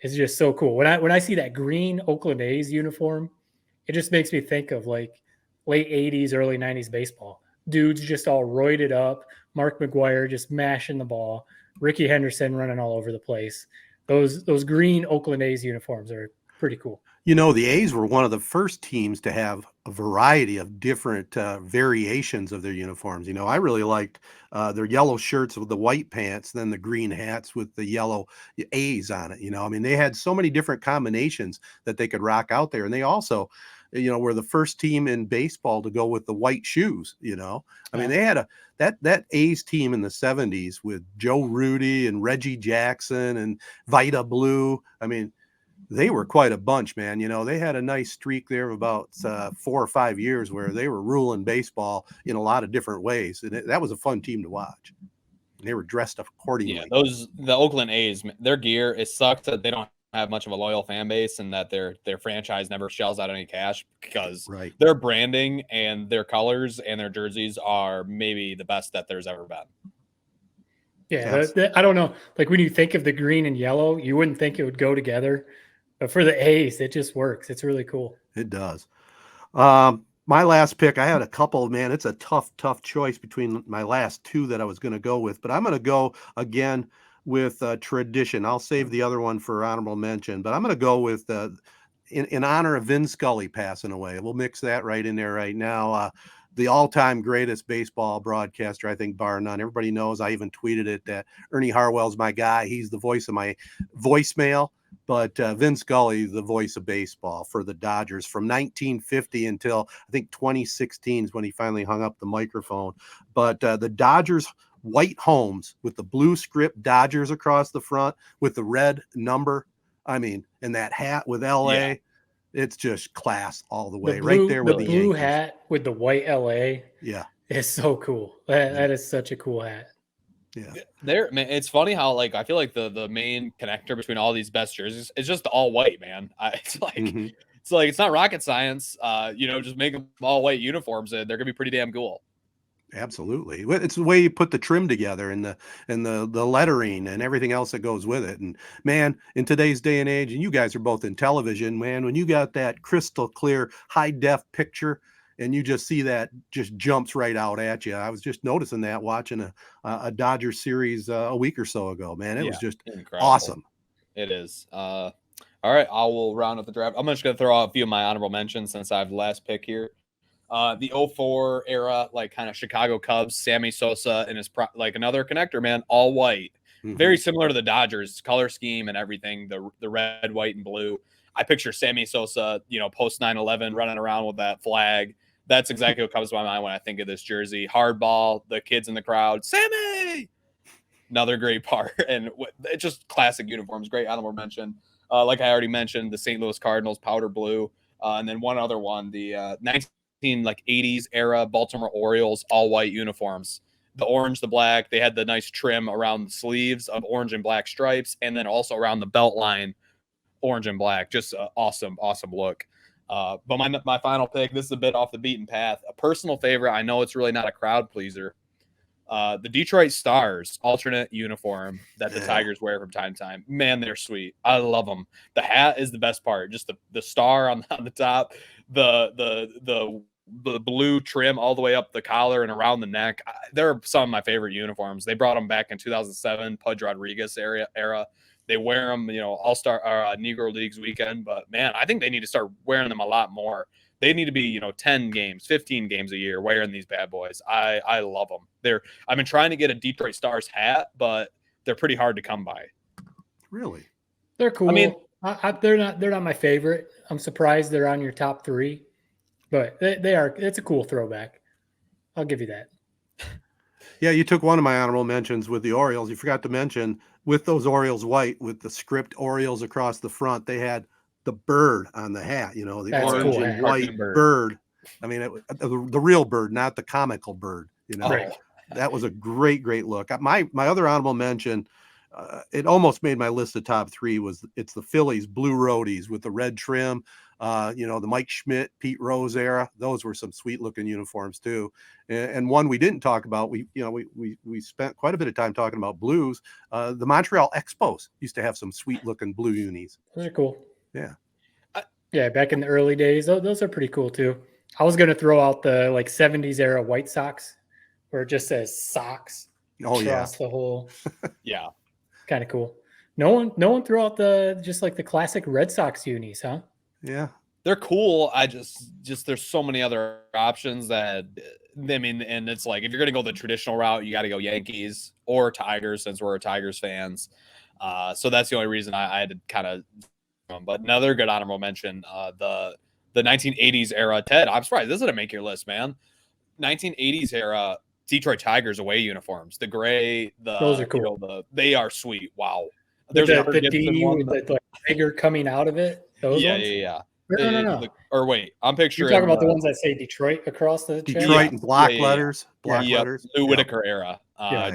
C: is just so cool. When I see that green Oakland A's uniform, it just makes me think of like late 80s, early 90s baseball. Dudes just all roided up. Mark McGwire just mashing the ball. Ricky Henderson running all over the place. Those green Oakland A's uniforms are pretty cool.
A: The A's were one of the first teams to have a variety of different variations of their uniforms. I really liked their yellow shirts with the white pants, then the green hats with the yellow A's on it. I mean, they had so many different combinations that they could rock out there. And they also, were the first team in baseball to go with the white shoes. I mean, they had that A's team in the 70s with Joe Rudy and Reggie Jackson and Vita Blue. I mean, they were quite a bunch, man. They had a nice streak there of about 4 or 5 years where they were ruling baseball in a lot of different ways. And that was a fun team to watch. They were dressed up accordingly.
B: Yeah, the Oakland A's, their gear, it sucks that they don't have much of a loyal fan base and that their franchise never shells out any cash because
A: Right.
B: their branding and their colors and their jerseys are maybe the best that there's ever been.
C: Yeah, I don't know. Like when you think of the green and yellow, you wouldn't think it would go together. But for the A's, it just works. It's really cool.
A: It does. My last pick, I had a couple, man. It's a tough choice between my last two that I was going to go with, but I'm going to go again with tradition. I'll save the other one for honorable mention, but I'm going to go with in honor of Vin Scully passing away. We'll mix that right in there right now. The all-time greatest baseball broadcaster, I think, bar none. Everybody knows. I even tweeted it that Ernie Harwell's my guy. He's the voice of my voicemail. But Vin Scully, the voice of baseball for the Dodgers from 1950 until I think 2016 is when he finally hung up the microphone. But the Dodgers white homes with the blue script Dodgers across the front with the red number. I mean, and that hat with LA, yeah. It's just class all the way. Right there with the
C: blue
A: Yankees.
C: Hat with the white LA.
A: Yeah.
C: It's so cool. That is such a cool hat.
A: Yeah,
B: man, it's funny how like I feel like the main connector between all these best jerseys is just the all white, man. It's like it's not rocket science. Just make them all white uniforms and they're gonna be pretty damn cool.
A: Absolutely, it's the way you put the trim together and the lettering and everything else that goes with it. And man, in today's day and age, and you guys are both in television, man, when you got that crystal clear high def picture. And you just see that just jumps right out at you. I was just noticing that watching a Dodgers series a week or so ago, man. It was just incredible. Awesome.
B: It is. All right, I will round up the draft. I'm just going to throw out a few of my honorable mentions since I have the last pick here. The 04 era, like kind of Chicago Cubs, Sammy Sosa and his like another connector, man, all white. Mm-hmm. Very similar to the Dodgers color scheme and everything, the red, white, and blue. I picture Sammy Sosa, post 9/11 running around with that flag. That's exactly what comes to my mind when I think of this jersey. Hardball, the kids in the crowd, Sammy! Another great part. And it's just classic uniforms. Great honorable mention. Like I already mentioned, the St. Louis Cardinals, powder blue. And then one other one, the 1980s era Baltimore Orioles, all-white uniforms. The orange, the black. They had the nice trim around the sleeves of orange and black stripes. And then also around the belt line, orange and black. Just awesome look. But my final pick, this is a bit off the beaten path. A personal favorite, I know it's really not a crowd pleaser. The Detroit Stars alternate uniform that the Tigers wear from time to time. Man, they're sweet. I love them. The hat is the best part. Just the star on the top, the blue trim all the way up the collar and around the neck. They're some of my favorite uniforms. They brought them back in 2007, Pudge Rodriguez era. They wear them, All-Star Negro Leagues weekend. But, man, I think they need to start wearing them a lot more. They need to be, 10 games, 15 games a year wearing these bad boys. I love them. I've been trying to get a Detroit Stars hat, but they're pretty hard to come by.
A: Really?
C: They're cool. I mean, they're not my favorite. I'm surprised they're on your top 3. But they are. It's a cool throwback. I'll give you that.
A: Yeah, you took one of my honorable mentions with the Orioles. You forgot to mention with those Orioles white, with the script Orioles across the front, they had the bird on the hat, the
C: That's
A: orange
C: cool,
A: and white bird. I mean, the real bird, not the comical bird,
C: Right.
A: That was a great look. My other honorable mention, it almost made my list of top 3 it's the Phillies blue roadies with the red trim. The Mike Schmidt, Pete Rose era, those were some sweet looking uniforms too. And one we didn't talk about, we spent quite a bit of time talking about blues. The Montreal Expos used to have some sweet looking blue unis.
C: Those are cool.
A: Yeah.
C: Yeah. Back in the early days, those are pretty cool too. I was going to throw out the 70s era White Sox where it just says socks across the whole.
B: Yeah.
C: Kind of cool. No one threw out the classic Red Sox unis, huh?
A: Yeah,
B: they're cool. I just there's so many other options that and it's like if you're gonna go the traditional route, you got to go Yankees or Tigers since we're Tigers fans. So that's the only reason I had to kind of. But another good honorable mention, the 1980s era. Ted, I'm surprised this didn't make your list, man. 1980s era Detroit Tigers away uniforms, the gray,
C: those are cool.
B: They are sweet. Wow.
C: There's the D with the figure coming out of it. Those ones?
B: Yeah.
C: No.
B: Or wait, I'm picturing.
C: You're talking about the ones that say Detroit across the chest?
A: Detroit and black letters. Black letters.
B: Lou Whitaker era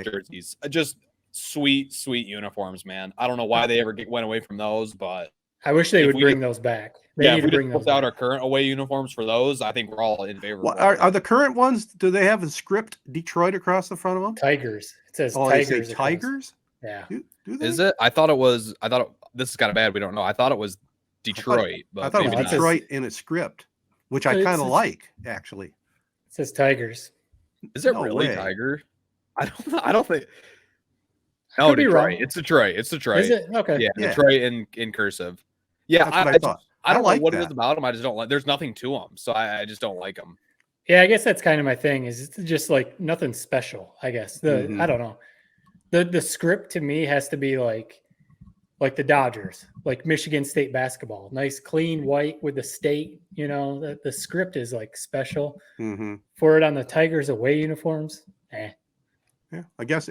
B: jerseys. Just sweet uniforms, man. I don't know why they ever went away from those, but
C: I wish they would bring those back. They need to bring those
B: out our current away uniforms for those. I think we're all in favor.
A: Well, are the current ones? Do they have a script Detroit across the front of them?
C: Tigers. It says
A: Tigers.
C: They
A: say Tigers.
C: Yeah.
A: Do they?
B: Is it? I thought this is kind of bad. We don't know. I thought it was Detroit,
A: I thought it was Detroit in a script, which I kind of like actually.
C: It says Tigers.
B: Is it really Tiger? I don't think. No, Detroit. It's Detroit. It's Detroit.
C: Is it? Okay.
B: Yeah, Detroit in cursive. Yeah,
A: I thought.
B: I don't like know what it is about them. I just don't like. There's nothing to them, so I just don't like them.
C: Yeah, I guess that's kind of my thing. Is it's just like nothing special. I guess I don't know. The script to me has to be like the Dodgers, like Michigan State basketball, nice clean white with the state. You know, the script is like special. For it on the Tigers away uniforms.
A: Yeah, I guess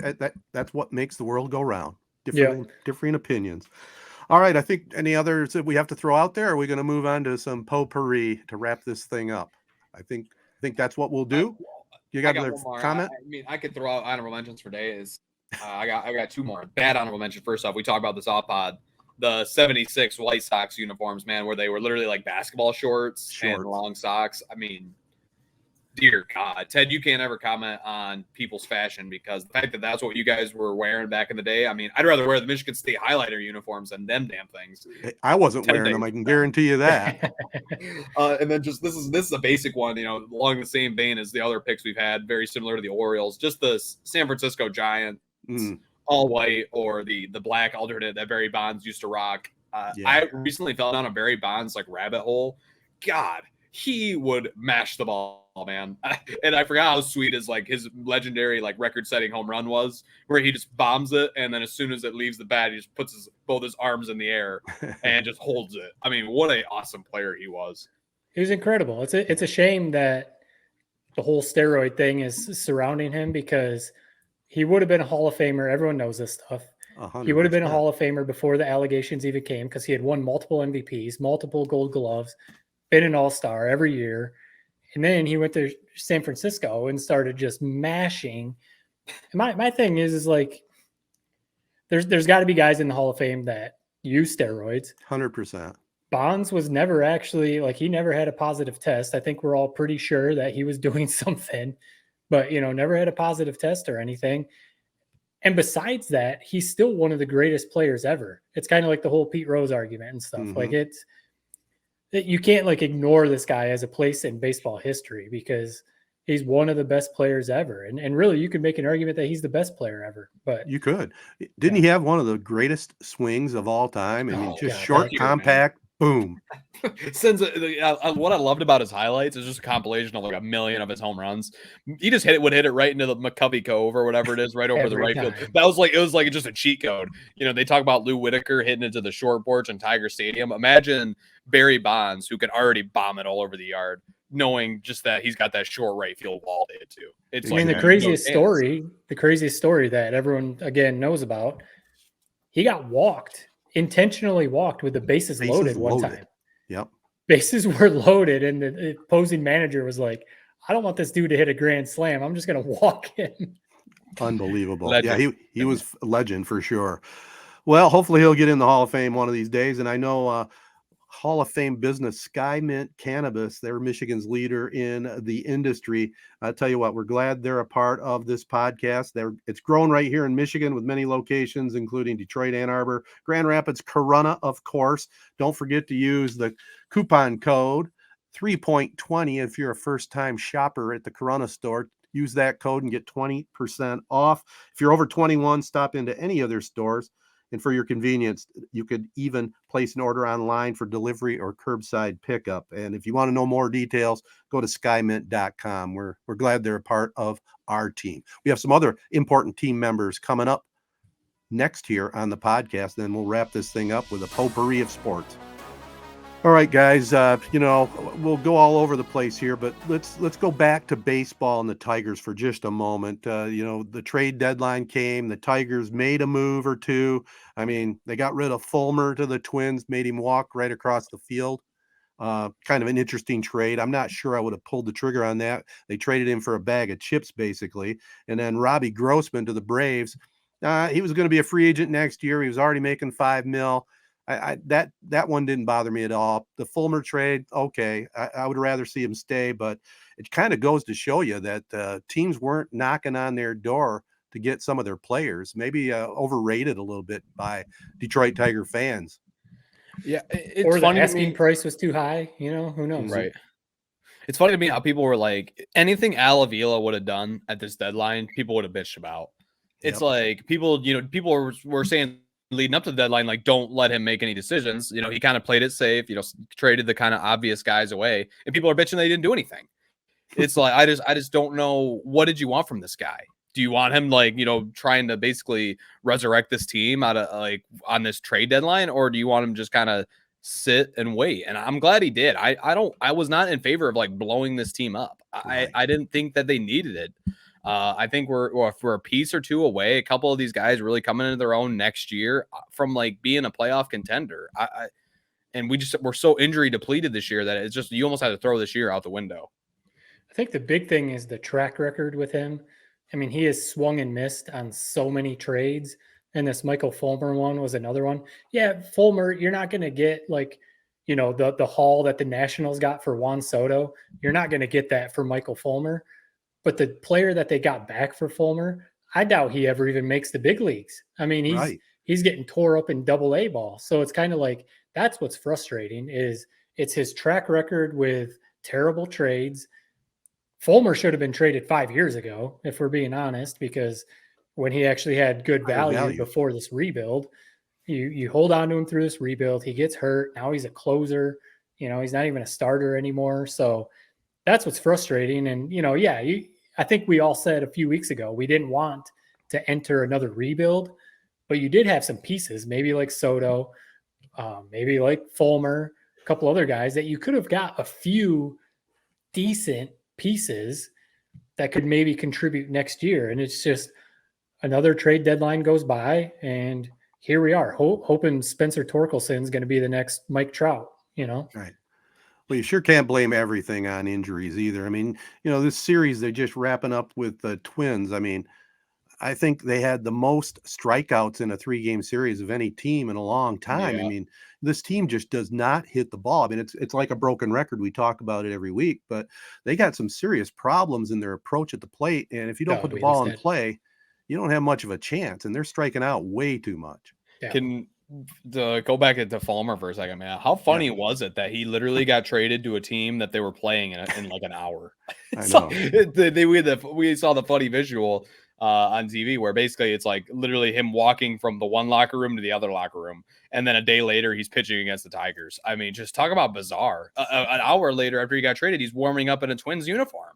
A: that's what makes the world go round. Differing opinions. All right, I think any others that we have to throw out there? Or are we going to move on to some potpourri to wrap this thing up? I think that's what we'll do. You got another comment?
B: I mean, I could throw out honorable mentions for days. I got two more. Bad honorable mention. First off, we talked about this off pod. The 76 White Sox uniforms, man, where they were literally like basketball shorts and long socks. I mean, dear God, Ted, you can't ever comment on people's fashion because the fact that that's what you guys were wearing back in the day. I mean, I'd rather wear the Michigan State highlighter uniforms than them damn things.
A: I wasn't wearing them. I can guarantee you that.
B: And then just this is a basic one, you know, along the same vein as the other picks we've had, very similar to the Orioles. Just the San Francisco Giants, all white, or the black alternate that Barry Bonds used to rock. I recently fell down a Barry Bonds like rabbit hole. God, he would mash the ball, man. And I forgot how sweet his legendary record-setting home run was, where he just bombs it, and then as soon as it leaves the bat, he just puts both his arms in the air and just holds it. I mean, what an awesome player he was.
C: He was incredible. It's a shame that the whole steroid thing is surrounding him, because he would have been a Hall of Famer. Everyone knows this stuff.
A: 100%.
C: He would have been a Hall of Famer before the allegations even came, because he had won multiple MVPs, multiple Gold Gloves, been an all-star every year. And then he went to San Francisco and started just mashing. And my thing is like, there's got to be guys in the Hall of Fame that use steroids.
A: 100%.
C: Bonds was never actually, he never had a positive test. I think we're all pretty sure that he was doing something, but, never had a positive test or anything. And besides that, he's still one of the greatest players ever. It's kind of like the whole Pete Rose argument and stuff. You can't ignore this guy as a place in baseball history, because he's one of the best players ever. And really, you could make an argument that he's the best player ever. But
A: you could. Didn't he have one of the greatest swings of all time? I mean, short, compact, boom.
B: Since what I loved about his highlights is just a compilation of a million of his home runs. He just would hit it right into the McCovey Cove or whatever it is, right over the right field. That was it was just a cheat code. They talk about Lou Whitaker hitting into the short porch in Tiger Stadium. Imagine Barry Bonds, who could already bomb it all over the yard, knowing just that he's got that short right field wall to hit too. It's
C: the craziest story that everyone again knows about. He got intentionally walked with the bases loaded one time.
A: Yep.
C: Bases were loaded, and the opposing manager was like, I don't want this dude to hit a grand slam. I'm just going to walk him.
A: Unbelievable. Legend. Yeah, he was a legend for sure. Well, hopefully he'll get in the Hall of Fame one of these days. And I know Hall of Fame business, Skymint Cannabis, they're Michigan's leader in the industry. I tell you what, we're glad they're a part of this podcast. It's grown right here in Michigan with many locations, including Detroit, Ann Arbor, Grand Rapids, Corunna, of course. Don't forget to use the coupon code 3.20 if you're a first-time shopper at the Corunna store. Use that code and get 20% off. If you're over 21, stop into any of their stores. And for your convenience, you could even place an order online for delivery or curbside pickup. And if you want to know more details, go to skymint.com. We're glad they're a part of our team. We have some other important team members coming up next here on the podcast. Then we'll wrap this thing up with a potpourri of sports. All right, guys, we'll go all over the place here, but let's go back to baseball and the Tigers for just a moment. The trade deadline came. The Tigers made a move or two. I mean, they got rid of Fulmer to the Twins, made him walk right across the field. Kind of an interesting trade. I'm not sure I would have pulled the trigger on that. They traded him for a bag of chips, basically. And then Robbie Grossman to the Braves. He was going to be a free agent next year. He was already making $5 million. That one didn't bother me at all. The Fulmer trade, okay, I would rather see him stay, but it kind of goes to show you that teams weren't knocking on their door to get some of their players. Maybe overrated a little bit by Detroit Tiger fans.
B: Yeah, it's
C: or the
B: funny
C: asking price was too high. Who knows?
B: Right. It's funny to me how people were like, anything Al Avila would have done at this deadline, people would have bitched about. It's like people were saying leading up to the deadline, like, don't let him make any decisions. He kind of played it safe, traded the kind of obvious guys away, and people are bitching they didn't do anything. It's like, I just don't know. What did you want from this guy? Do you want him trying to basically resurrect this team out of on this trade deadline, or do you want him just kind of sit and wait? And I'm glad he did. I was not in favor of blowing this team up. I didn't think that they needed it. I think we're a piece or two away. A couple of these guys really coming into their own next year from being a playoff contender. And we're so injury depleted this year that it's just, you almost had to throw this year out the window.
C: I think the big thing is the track record with him. I mean, he has swung and missed on so many trades, and this Michael Fulmer one was another one. Yeah, Fulmer, you're not going to get the haul that the Nationals got for Juan Soto. You're not going to get that for Michael Fulmer. But the player that they got back for Fulmer, I doubt he ever even makes the big leagues. I mean, he's getting tore up in Double-A ball. So it's kind of like, that's what's frustrating, is it's his track record with terrible trades. Fulmer should have been traded 5 years ago, if we're being honest, because when he actually had good value before this rebuild, you hold on to him through this rebuild. He gets hurt. Now he's a closer. He's not even a starter anymore. So that's what's frustrating. And, I think we all said a few weeks ago, we didn't want to enter another rebuild, but you did have some pieces, maybe like Soto, maybe like Fulmer, a couple other guys that you could have got a few decent pieces that could maybe contribute next year. And it's just another trade deadline goes by, and here we are hoping Spencer Torkelson's going to be the next Mike Trout,
A: Right. Well, you sure can't blame everything on injuries either. I mean, this series, they're just wrapping up with the Twins. I mean, I think they had the most strikeouts in a 3-game series of any team in a long time.
B: Yeah.
A: I mean, this team just does not hit the ball. I mean, it's like a broken record. We talk about it every week, but they got some serious problems in their approach at the plate. And if you don't put the ball in play, you don't have much of a chance. And they're striking out way too much.
B: Yeah. To go back to Fulmer for a second, man, how funny was it that he literally got traded to a team that they were playing in like an hour?
A: I know.
B: We saw the funny visual on TV where basically it's like literally him walking from the one locker room to the other locker room, and then a day later he's pitching against the Tigers. I mean, just talk about bizarre. An hour later, after he got traded, he's warming up in a Twins uniform.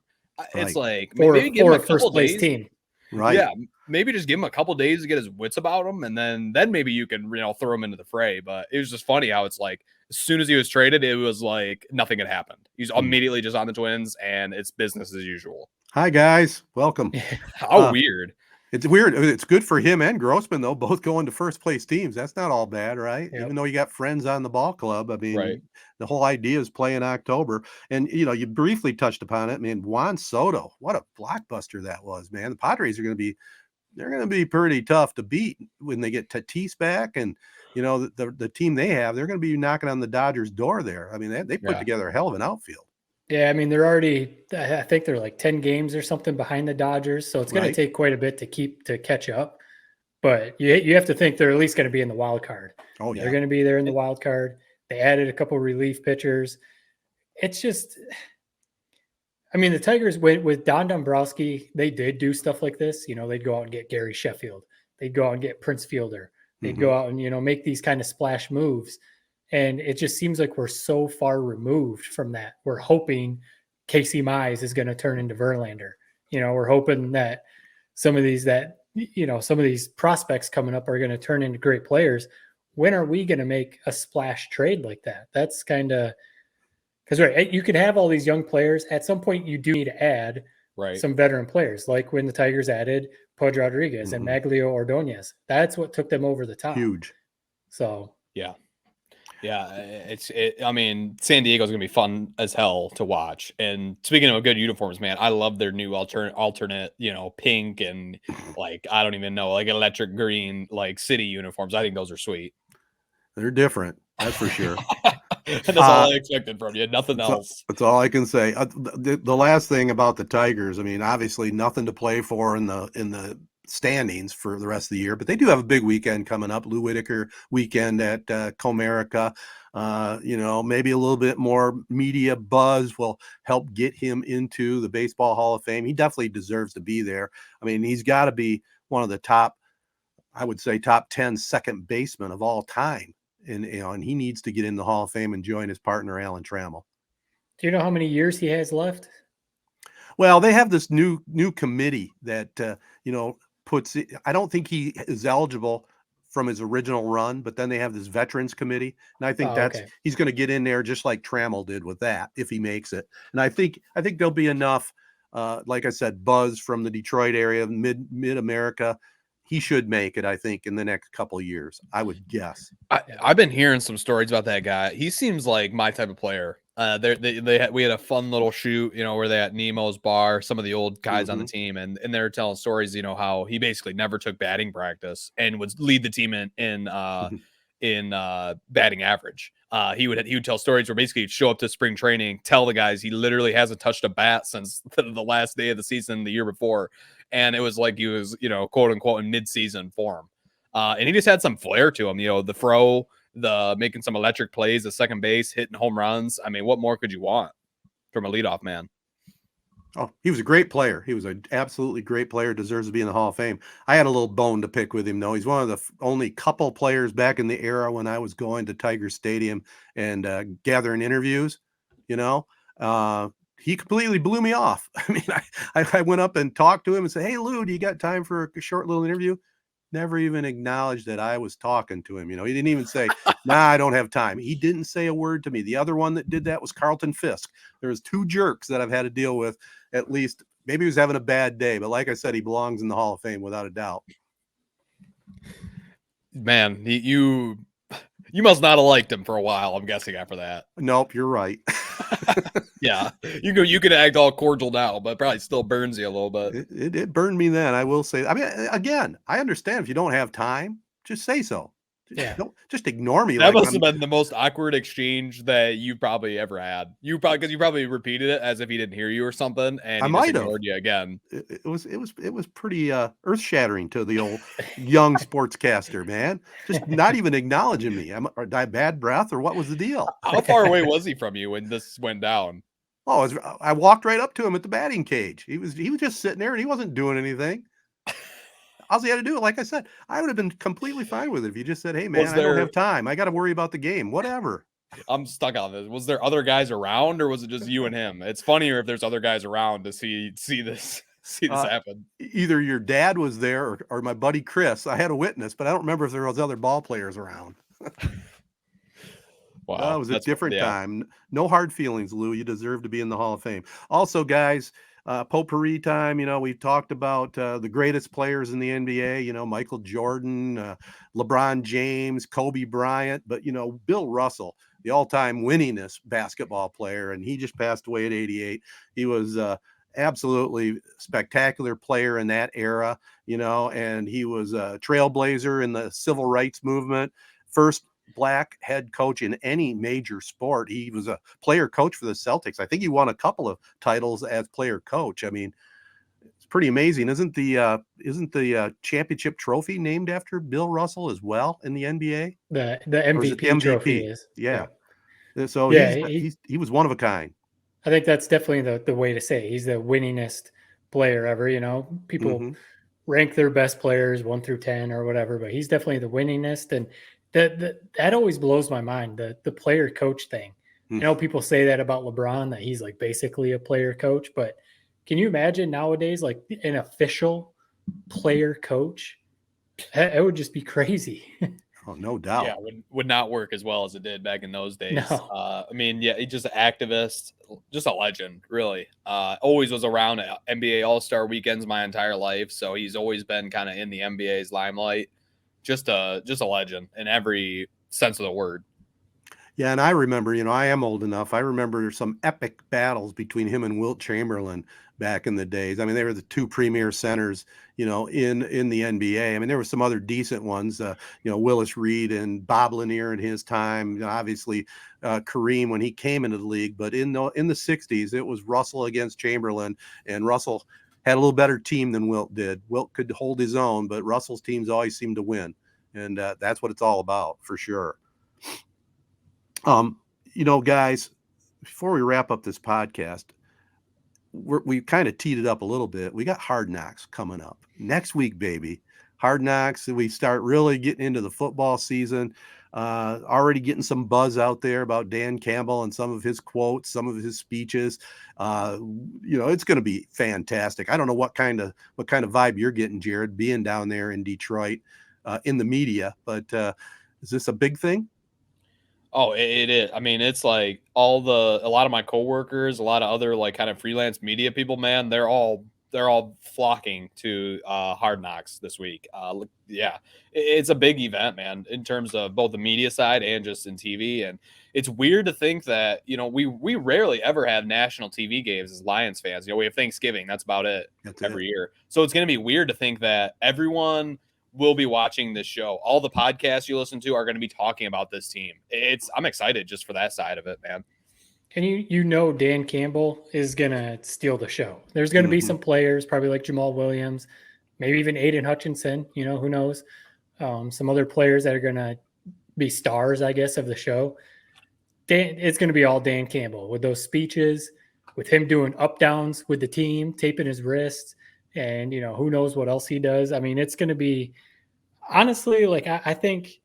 B: It's like maybe give him a couple days.
C: Team.
A: Right.
B: Yeah, maybe just give him a couple days to get his wits about him, and then maybe you can throw him into the fray. But it was just funny how it's like as soon as he was traded, it was like nothing had happened. He's immediately just on the Twins, and it's business as usual.
A: Hi guys, welcome.
B: How weird.
A: It's weird. It's good for him and Grossman though, both going to first place teams. That's not all bad, right? Yep. Even though you got friends on the ball club. I mean, The whole idea is play in October. And you briefly touched upon it. I mean, Juan Soto, what a blockbuster that was, man. The Padres are going to be pretty tough to beat when they get Tatis back, and the team they have, they're going to be knocking on the Dodgers' door there. I mean, they put together a hell of an outfield.
C: Yeah, I mean, I think they're like 10 games or something behind the Dodgers, so it's going to take quite a bit to catch up. But you have to think they're at least going to be in the wild card.
A: Oh, yeah.
C: They're going to be there in the wild card. They added a couple relief pitchers. It's just, I mean, the Tigers with Don Dombrowski, they did do stuff like this. They'd go out and get Gary Sheffield. They'd go out and get Prince Fielder. They'd go out and, make these kind of splash moves. And it just seems like we're so far removed from that. We're hoping Casey Mize is going to turn into Verlander. We're hoping that some of these prospects coming up are going to turn into great players. When are we going to make a splash trade like that? That's kind of because you can have all these young players. At some point, you do need to add some veteran players, like when the Tigers added Pudge Rodriguez and Maglio Ordonez. That's what took them over the top.
A: Huge.
C: So
B: yeah. Yeah, I mean, San Diego's gonna be fun as hell to watch. And speaking of good uniforms, man, I love their new alternate, pink and like I don't even know, like electric green, like city uniforms. I think those are sweet.
A: They're different, that's for sure.
B: That's all I expected from you. Nothing else.
A: That's all I can say. The last thing about the Tigers, I mean, obviously nothing to play for in the standings for the rest of the year, but they do have a big weekend coming up. Lou Whitaker weekend at Comerica. Maybe a little bit more media buzz will help get him into the Baseball Hall of Fame. He definitely deserves to be there. I mean, he's got to be one of the top, I would say, top 10 second basemen of all time. And he needs to get in the Hall of Fame and join his partner, Alan Trammell.
C: Do you know how many years he has left?
A: Well, they have this new committee that, puts it, I don't think he is eligible from his original run, but then they have this veterans committee. And I think he's going to get in there just like Trammell did with that, if he makes it. And I think there'll be enough, like I said, buzz from the Detroit area, mid America. He should make it, I think, in the next couple of years, I would guess.
B: I've been hearing some stories about that guy. He seems like my type of player. We had a fun little shoot, where they at Nemo's bar, some of the old guys on the team, and they're telling stories, how he basically never took batting practice and would lead the team in batting average. He would tell stories where basically he'd show up to spring training, tell the guys he literally hasn't touched a bat since the last day of the season the year before. And it was like he was, quote unquote, in mid-season form. And he just had some flair to him, the throw, the making some electric plays at second base, hitting home runs. I mean, what more could you want from a leadoff man?
A: Oh, he was a great player. He was an absolutely great player, deserves to be in the Hall of Fame. I had a little bone to pick with him, though. He's one of the only couple players back in the era when I was going to Tiger Stadium and gathering interviews, he completely blew me off. I mean, I went up and talked to him and said, "Hey, Lou, do you got time for a short little interview?" Never even acknowledged that I was talking to him. He didn't even say, "Nah, I don't have time." He didn't say a word to me. The other one that did that was Carlton Fisk. There was two jerks that I've had to deal with, at least. Maybe he was having a bad day, but like I said, he belongs in the Hall of Fame without a doubt.
B: Man, you must not have liked him for a while, I'm guessing, after that.
A: Nope, you're right.
B: Yeah, you could act all cordial now, but it probably still burns you a little bit.
A: It burned me then, I will say. I mean, again, I understand if you don't have time, just say so. Don't just ignore me.
B: That must have been the most awkward exchange that you probably ever had. Because you probably repeated it as if he didn't hear you or something, and he just ignored you again.
A: It was pretty earth shattering to the old young sportscaster, man. Just not even acknowledging me. Am I bad breath or what was the deal?
B: How far away was he from you when this went down?
A: Oh, I walked right up to him at the batting cage. He was just sitting there and he wasn't doing anything. All he had to do, like I said, I would have been completely fine with it if you just said, "Hey, man, I don't have time. I got to worry about the game." Whatever.
B: I'm stuck on this. Was there other guys around, or was it just you and him? It's funnier if there's other guys around to see this happen.
A: Either your dad was there or my buddy Chris. I had a witness, but I don't remember if there was other ball players around.
B: Wow,
A: it was a different time. No hard feelings, Lou. You deserve to be in the Hall of Fame. Also, guys, potpourri time. We've talked about the greatest players in the NBA. Michael Jordan, LeBron James, Kobe Bryant, but Bill Russell, the all-time winningest basketball player, and he just passed away at 88. He was absolutely spectacular player in that era, and he was a trailblazer in the civil rights movement. First Black head coach in any major sport. He was a player coach for the Celtics. I think he won a couple of titles as player coach. I mean, it's pretty amazing. Isn't the championship trophy named after Bill Russell as well in the NBA?
C: The MVP trophy is.
A: Yeah. So he was one of a kind.
C: I think that's definitely the way to say it. He's the winningest player ever. People rank their best players 1 through 10 or whatever, but he's definitely the winningest. And that always blows my mind, the player coach thing. People say that about LeBron, that he's like basically a player coach, but can you imagine nowadays like an official player coach? It would just be crazy.
A: Oh, no doubt.
B: Yeah, would not work as well as it did back in those days.
C: No.
B: I mean, yeah, he's just an activist, just a legend, really. Always was around at NBA All-Star weekends my entire life, so he's always been kind of in the NBA's limelight. Just a legend in every sense of the word.
A: Yeah, and I remember, I am old enough. I remember some epic battles between him and Wilt Chamberlain back in the days. I mean, they were the two premier centers, in the NBA. I mean, there were some other decent ones, Willis Reed and Bob Lanier in his time. Obviously, Kareem when he came into the league. But in the '60s, it was Russell against Chamberlain, and Russell had a little better team than Wilt did. Wilt could hold his own, but Russell's teams always seemed to win, and that's what it's all about for sure. Guys, before we wrap up this podcast, we kind of teed it up a little bit. We got Hard Knocks coming up next week, baby. Hard Knocks. We start really getting into the football season. Already getting some buzz out there about Dan Campbell and some of his quotes, some of his speeches. It's going to be fantastic. I don't know what kind of vibe you're getting, Jared, being down there in Detroit in the media, but is this a big thing?
B: Oh, it is. I mean, it's like a lot of my coworkers, a lot of other like kind of freelance media people, man, they're all flocking to Hard Knocks this week. Yeah, it's a big event, man, in terms of both the media side and just in TV. And it's weird to think that, we rarely ever have national TV games as Lions fans. We have Thanksgiving. That's about it every year. So it's going to be weird to think that everyone will be watching this show. All the podcasts you listen to are going to be talking about this team. I'm excited just for that side of it, man.
C: And Dan Campbell is going to steal the show. There's going to be some players, probably like Jamal Williams, maybe even Aiden Hutchinson, who knows? Some other players that are going to be stars, I guess, of the show. It's going to be all Dan Campbell with those speeches, with him doing up downs with the team, taping his wrists, and, who knows what else he does. I mean, it's going to be, honestly, like, I think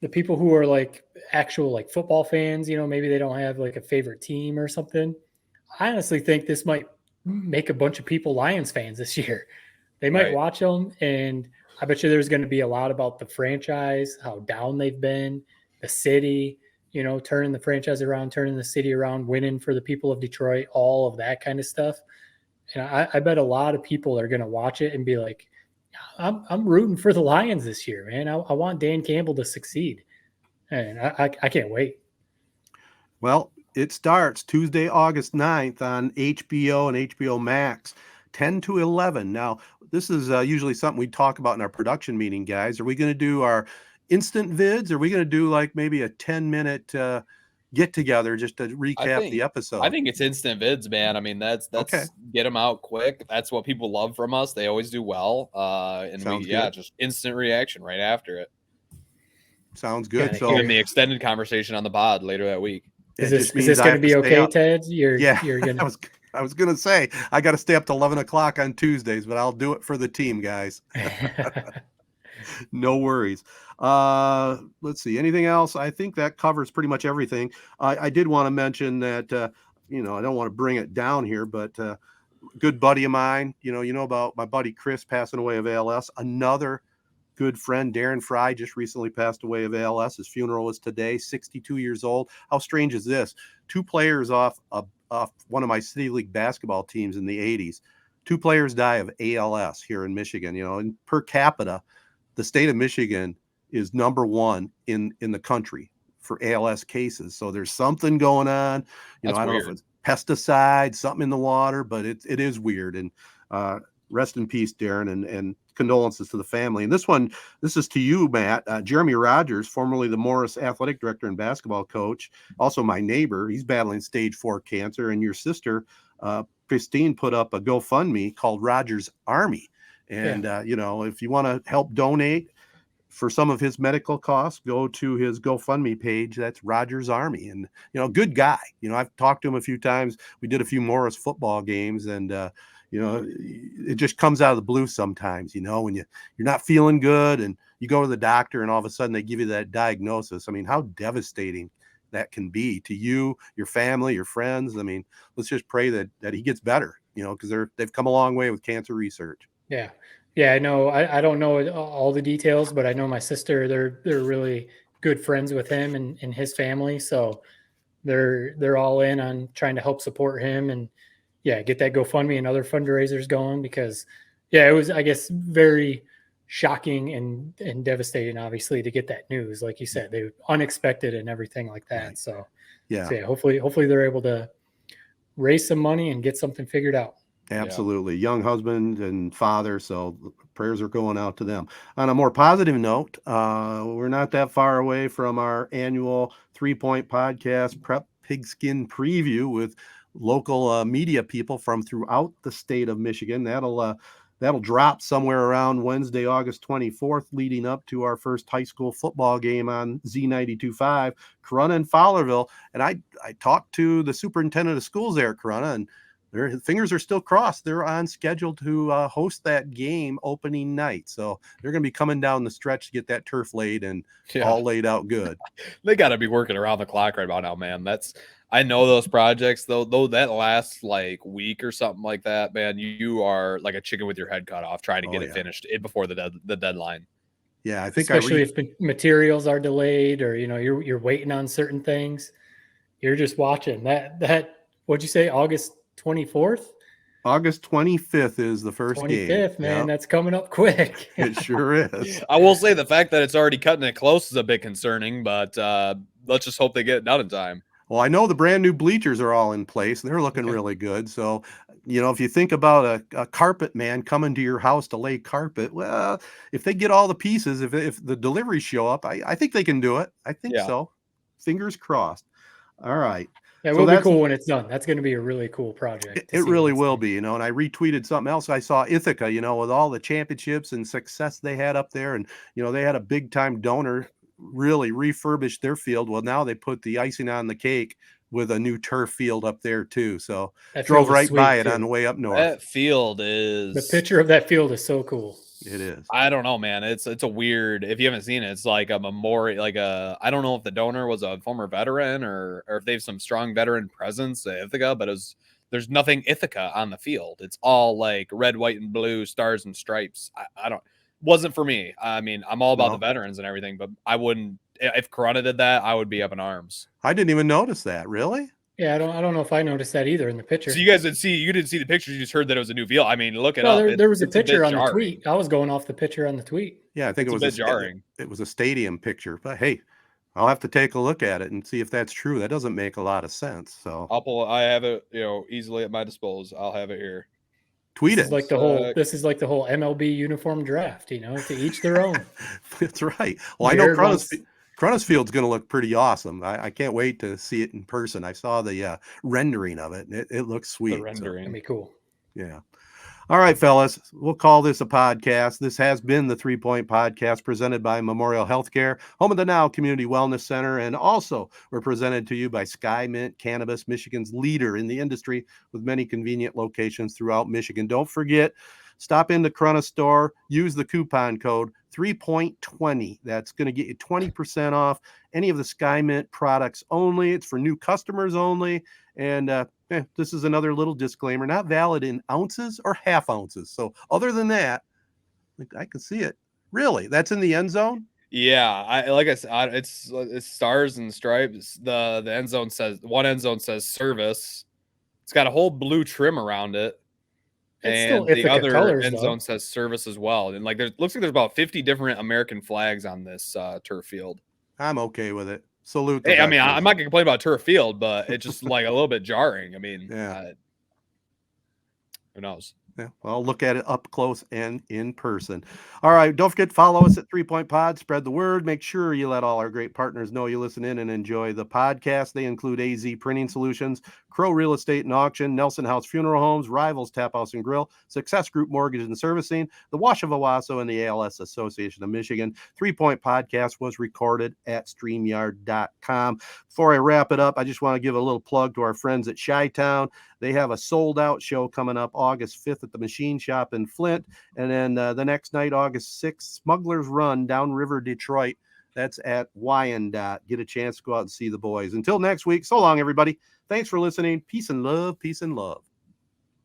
C: the people who are like actual like football fans, maybe they don't have like a favorite team or something. I honestly think this might make a bunch of people Lions fans this year. They might watch them, and I bet you there's going to be a lot about the franchise, how down they've been, the city, turning the franchise around, turning the city around, winning for the people of Detroit, all of that kind of stuff. And I bet a lot of people are going to watch it and be like, I'm rooting for the Lions this year, man. I want Dan Campbell to succeed. And I can't wait.
A: Well, it starts Tuesday, August 9th on HBO and HBO Max, 10 to 11. Now, this is usually something we talk about in our production meeting, guys. Are we going to do our instant vids? Or are we going to do like maybe a 10-minute get together just to recap the episode?
B: I think it's instant vids, man. I mean, that's
A: okay.
B: Get them out quick. That's what people love from us. They always do well. And just instant reaction right after it.
A: Sounds good.
B: So in the extended conversation on the pod later that week.
C: Is this going to be okay, Ted? You're gonna...
A: I was going to say, I got to stay up to 11 o'clock on Tuesdays, but I'll do it for the team, guys. No worries. Let's see. Anything else? I think that covers pretty much everything. I did want to mention that, I don't want to bring it down here, but good buddy of mine, about my buddy Chris passing away of ALS. Another good friend, Darren Fry, just recently passed away of ALS. His funeral is today, 62 years old. How strange is this? Two players off one of my City League basketball teams in the 80s. Two players die of ALS here in Michigan. And per capita, the state of Michigan is number one in the country for ALS cases. So there's something going on. I don't know if it's pesticides, something in the water, but it is weird. And rest in peace, Darren, and condolences to the family. And this is to you, Matt. Jeremy Rogers, formerly the Morris athletic director and basketball coach, also my neighbor. He's battling stage 4 cancer. And your sister, Christine, put up a GoFundMe called Rogers Army. And, if you want to help donate for some of his medical costs, go to his GoFundMe page. That's Rogers Army. And, good guy. I've talked to him a few times. We did a few Morris football games, and, it just comes out of the blue sometimes, when you're not feeling good and you go to the doctor and all of a sudden they give you that diagnosis. I mean, how devastating that can be to you, your family, your friends. I mean, let's just pray that he gets better, because they've come a long way with cancer research.
C: Yeah. Yeah, I know. I don't know all the details, but I know my sister, they're really good friends with him and his family. So they're all in on trying to help support him and get that GoFundMe and other fundraisers going, because it was, I guess, very shocking and devastating, obviously, to get that news. Like you said, they were unexpected and everything like that.
A: Right.
C: So
A: Yeah.
C: hopefully they're able to raise some money and get something figured out.
A: Absolutely. Young husband and father. So prayers are going out to them. On a more positive note, we're not that far away from our annual 3-Point Podcast Prep Pigskin Preview with local media people from throughout the state of Michigan. That'll drop somewhere around Wednesday, August 24th, leading up to our first high school football game on Z92.5, Corunna and Fowlerville. And I talked to the superintendent of schools there at Corunna, and their fingers are still crossed. They're on schedule to host that game opening night. So they're going to be coming down the stretch to get that turf laid and all laid out good.
B: They got to be working around the clock right about now, man. I know those projects, though that lasts like week or something like that, man. You are like a chicken with your head cut off trying to get it finished before the deadline.
A: Yeah, I think
C: especially if materials are delayed or you're waiting on certain things. You're just watching that. What'd you say? August 24th?
A: August 25th is the first 25th, game.
C: 25th, man. Yep. That's coming up quick.
A: It sure is.
B: I will say the fact that it's already cutting it close is a bit concerning, but let's just hope they get it done in time.
A: Well, I know the brand new bleachers are all in place and they're looking really good. So, if you think about a carpet man coming to your house to lay carpet, well, if they get all the pieces, if the deliveries show up, I think they can do it. I think so. Fingers crossed. All right.
C: Yeah, it will be cool when it's done. That's going to be a really cool project.
A: It really will be, and I retweeted something else. I saw Ithaca, with all the championships and success they had up there. And, they had a big time donor really refurbish their field. Well, now they put the icing on the cake with a new turf field up there too. So drove right by it on the way up north.
B: That field is
C: the picture of that field is so cool.
A: It is.
B: I don't know, man. It's a weird. If you haven't seen it, it's like a memorial. I don't know if the donor was a former veteran or if they have some strong veteran presence at Ithaca, but there's nothing Ithaca on the field. It's all like red, white, and blue stars and stripes. Wasn't for me. I mean, I'm all about the veterans and everything, but I wouldn't. If Corunna did that, I would be up in arms.
A: I didn't even notice that. Really?
C: Yeah, I don't know if I noticed that either in the picture.
B: So you guys didn't see the pictures. You just heard that it was a new field. I mean, look it
C: up.
B: There
C: was a picture on the tweet. I was going off the picture on the tweet.
A: Yeah, I think it was
B: a bit jarring.
A: It was a stadium picture, but hey, I'll have to take a look at it and see if that's true. That doesn't make a lot of sense. So
B: I have it, easily at my disposal. I'll have it here.
A: Tweet
C: this
A: it.
C: This is like the whole MLB uniform draft. To each their own.
A: That's right. Well, I know Corunna's field's going to look pretty awesome. I can't wait to see it in person. I saw the rendering of it. It looks sweet.
B: The rendering.
C: It'll be cool.
A: Yeah. All right, fellas, we'll call this a podcast. This has been the 3-Point Podcast presented by Memorial Healthcare, Home of the Now Community Wellness Center, and also we're presented to you by Skymint Cannabis, Michigan's leader in the industry with many convenient locations throughout Michigan. Don't forget, stop in the Corunna store, use the coupon code 3.20. That's going to get you 20% off any of the Skymint products only. It's for new customers only. And this is another little disclaimer, not valid in ounces or half ounces. So other than that, I can see it. Really? That's in the end zone?
B: Yeah. Like I said, it's stars and stripes. The end zone one end zone says service. It's got a whole blue trim around it. And the other end zone says service as well. And looks like there's about 50 different American flags on this turf field.
A: I'm okay with it. Salute.
B: Hey, I mean, I'm not gonna complain about turf field, but it's just like a little bit jarring. I mean, who knows?
A: Yeah, well, look at it up close and in person. All right, don't forget to follow us at 3-Point Pod. Spread the word. Make sure you let all our great partners know you listen in and enjoy the podcast. They include AZEE Printing Solutions, Crow Real Estate and Auction, Nelson House Funeral Homes, Rivals Taphouse and Grille, Success Group Mortgage and Servicing, the Wash of Owasso, and the ALS Association of Michigan. 3-Point Podcast was recorded at StreamYard.com. Before I wrap it up, I just want to give a little plug to our friends at Chi-Town. They have a sold-out show coming up August 5th at the Machine Shop in Flint. And then the next night, August 6th, Smuggler's Run, downriver Detroit. That's at Wyandotte. Get a chance to go out and see the boys. Until next week, so long, everybody. Thanks for listening. Peace and love. Peace and love.